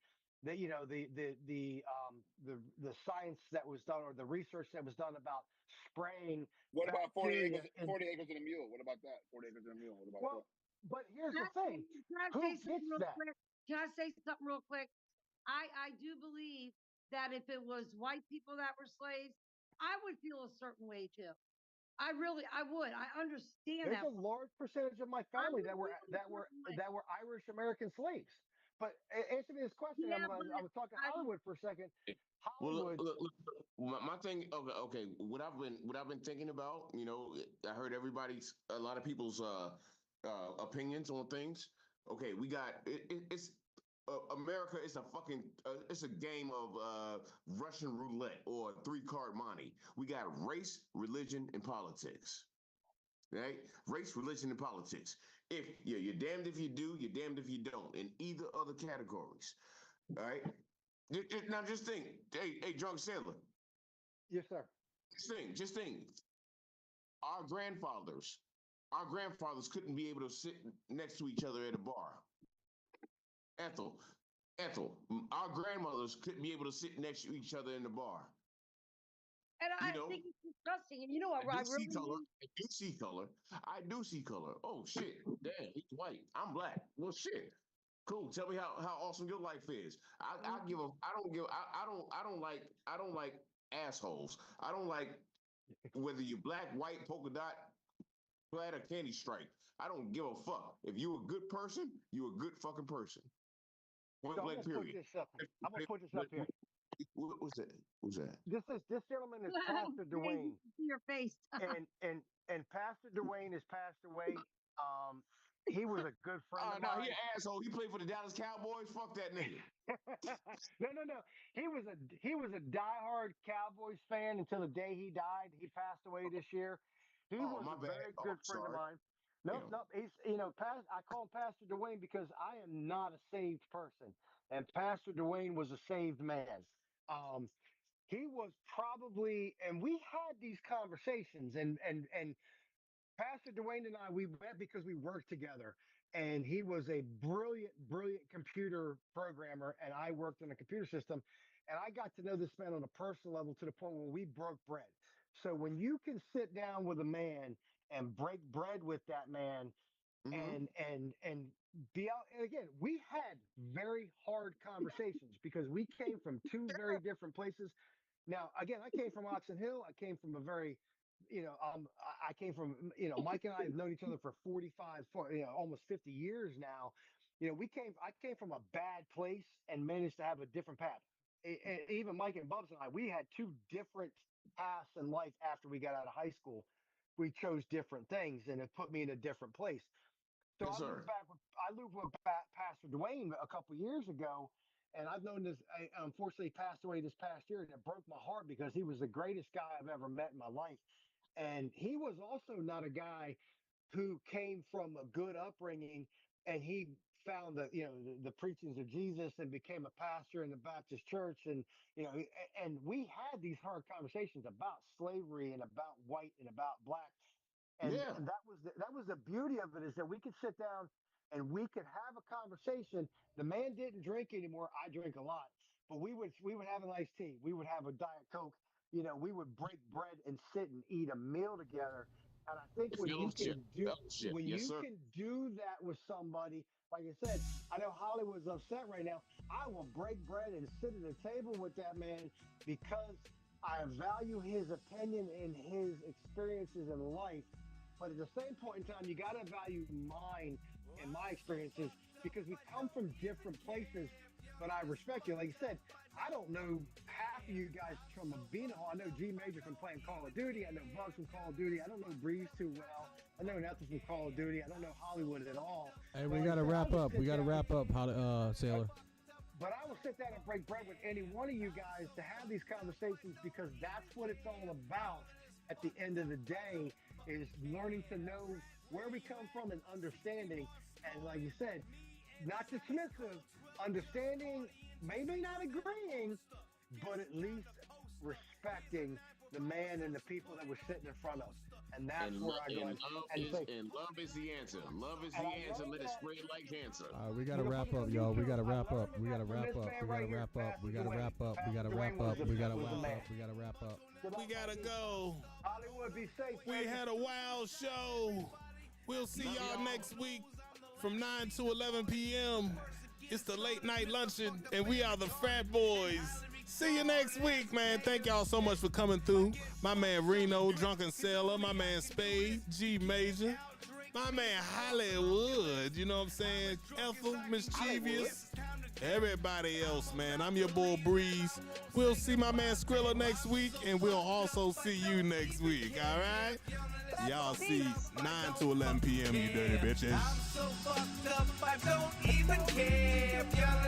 That the science that was done, or the research that was done about spraying. What about 40 bacteria acres? 40 acres and a mule. What about that? 40 acres and a mule. What about that? But here's the thing: Can I who say something gets real that? quick? Can I say something real quick? I do believe that if it was white people that were slaves, I would feel a certain way too. I would. I understand There's that. a large percentage of my family that were Irish American slaves. But answer me this question. Yeah, I was talking Hollywood for a second. Hollywood. Well, look, my thing. Okay. What I've been thinking about. I heard a lot of people's opinions on things. Okay, we got it's America is it's a game of Russian roulette or 3-card monte. We got race, religion, and politics. Right? Race, religion, and politics. If you're damned if you do, you're damned if you don't. In either other categories. All right. Now just think, hey, drunk sailor. Yes, sir. Just think. Our grandfathers couldn't be able to sit next to each other at a bar. Ethel, our grandmothers couldn't be able to sit next to each other in the bar. And I think it's disgusting. And you know what? I do see color. Oh shit! Damn, he's white. I'm black. Well, shit. Cool. Tell me how awesome your life is. I don't like assholes. I don't like whether you're black, white, polka dot, plaid, or candy stripe. I don't give a fuck. If you're a good person, you're a good fucking person. Point blank, period. I'm gonna put this up here. What's that? This gentleman is Pastor Dwayne. Your face. and Pastor Dwayne has passed away. He was a good friend of mine. He an asshole. He played for the Dallas Cowboys. Fuck that nigga. No. He was a diehard Cowboys fan until the day he died. He passed away this year. He was a very good friend of mine. No. He's I call him Pastor Dwayne because I am not a saved person, and Pastor Dwayne was a saved man. He was probably, and we had these conversations, and Pastor Dwayne and I, we met because we worked together, and he was a brilliant computer programmer, and I worked on a computer system, and I got to know this man on a personal level to the point where we broke bread. So when you can sit down with a man and break bread with that man, and be out, and again, we had very hard conversations because we came from two very different places. Now, again, I came from Oxon Hill. I came from a very, I came from, Mike and I have known each other for 45, almost 50 years now. I came from a bad place and managed to have a different path. And even Mike and Bubs and I, we had two different paths in life after we got out of high school. We chose different things, and it put me in a different place. So yes, I moved with Pastor Dwayne a couple of years ago, and I've known this. Unfortunately, passed away this past year, and it broke my heart because he was the greatest guy I've ever met in my life. And he was also not a guy who came from a good upbringing, and he found the preachings of Jesus and became a pastor in the Baptist church, and and we had these hard conversations about slavery and about white and about black. And that was the beauty of it, is that we could sit down and we could have a conversation. The man didn't drink anymore. I drink a lot, but we would have an iced tea. We would have a Diet Coke. We would break bread and sit and eat a meal together. And I think when you can do that with somebody, like I said, I know Hollywood's upset right now. I will break bread and sit at a table with that man because I value his opinion and his experiences in life. But at the same point in time, you got to value mine and my experiences because we come from different places. But I respect you. Like you said, I don't know half of you guys from Abino. I know G Major from playing Call of Duty. I know Bugs from Call of Duty. I don't know Breeze too well. I know know nothing from Call of Duty. I don't know Hollywood at all. Hey, we gotta wrap up. Sailor. But I will sit down and break bread with any one of you guys to have these conversations because that's what it's all about at the end of the day is learning to know where we come from and understanding. And like you said, not dismissive, understanding, maybe not agreeing, but at least respecting the man and the people that we're sitting in front of. And that's where I go. And love is the answer. Love is the answer. Let it spread like cancer. All right, we gotta wrap up, y'all. We gotta wrap up. We gotta wrap up. We gotta wrap up. We gotta wrap up. We gotta wrap up. We gotta wrap up. We gotta wrap up. We gotta go. Hollywood, be safe. We had a wild show. We'll see y'all next week from 9 to 11 p.m. It's the Late Night Luncheon, and we are the Phratboyz. See you next week, man. Thank y'all so much for coming through. My man Reno, Drunken Sailor, my man Spade, G Major, my man Hollywood, you know what I'm saying? Ethel, Mischievous, everybody else, man. I'm your boy Breeze. We'll see my man Skrilla next week, and we'll also see you next week, all right? Y'all see 9 to 11 p.m., you dirty bitches. I'm so fucked up, I don't even care if y'all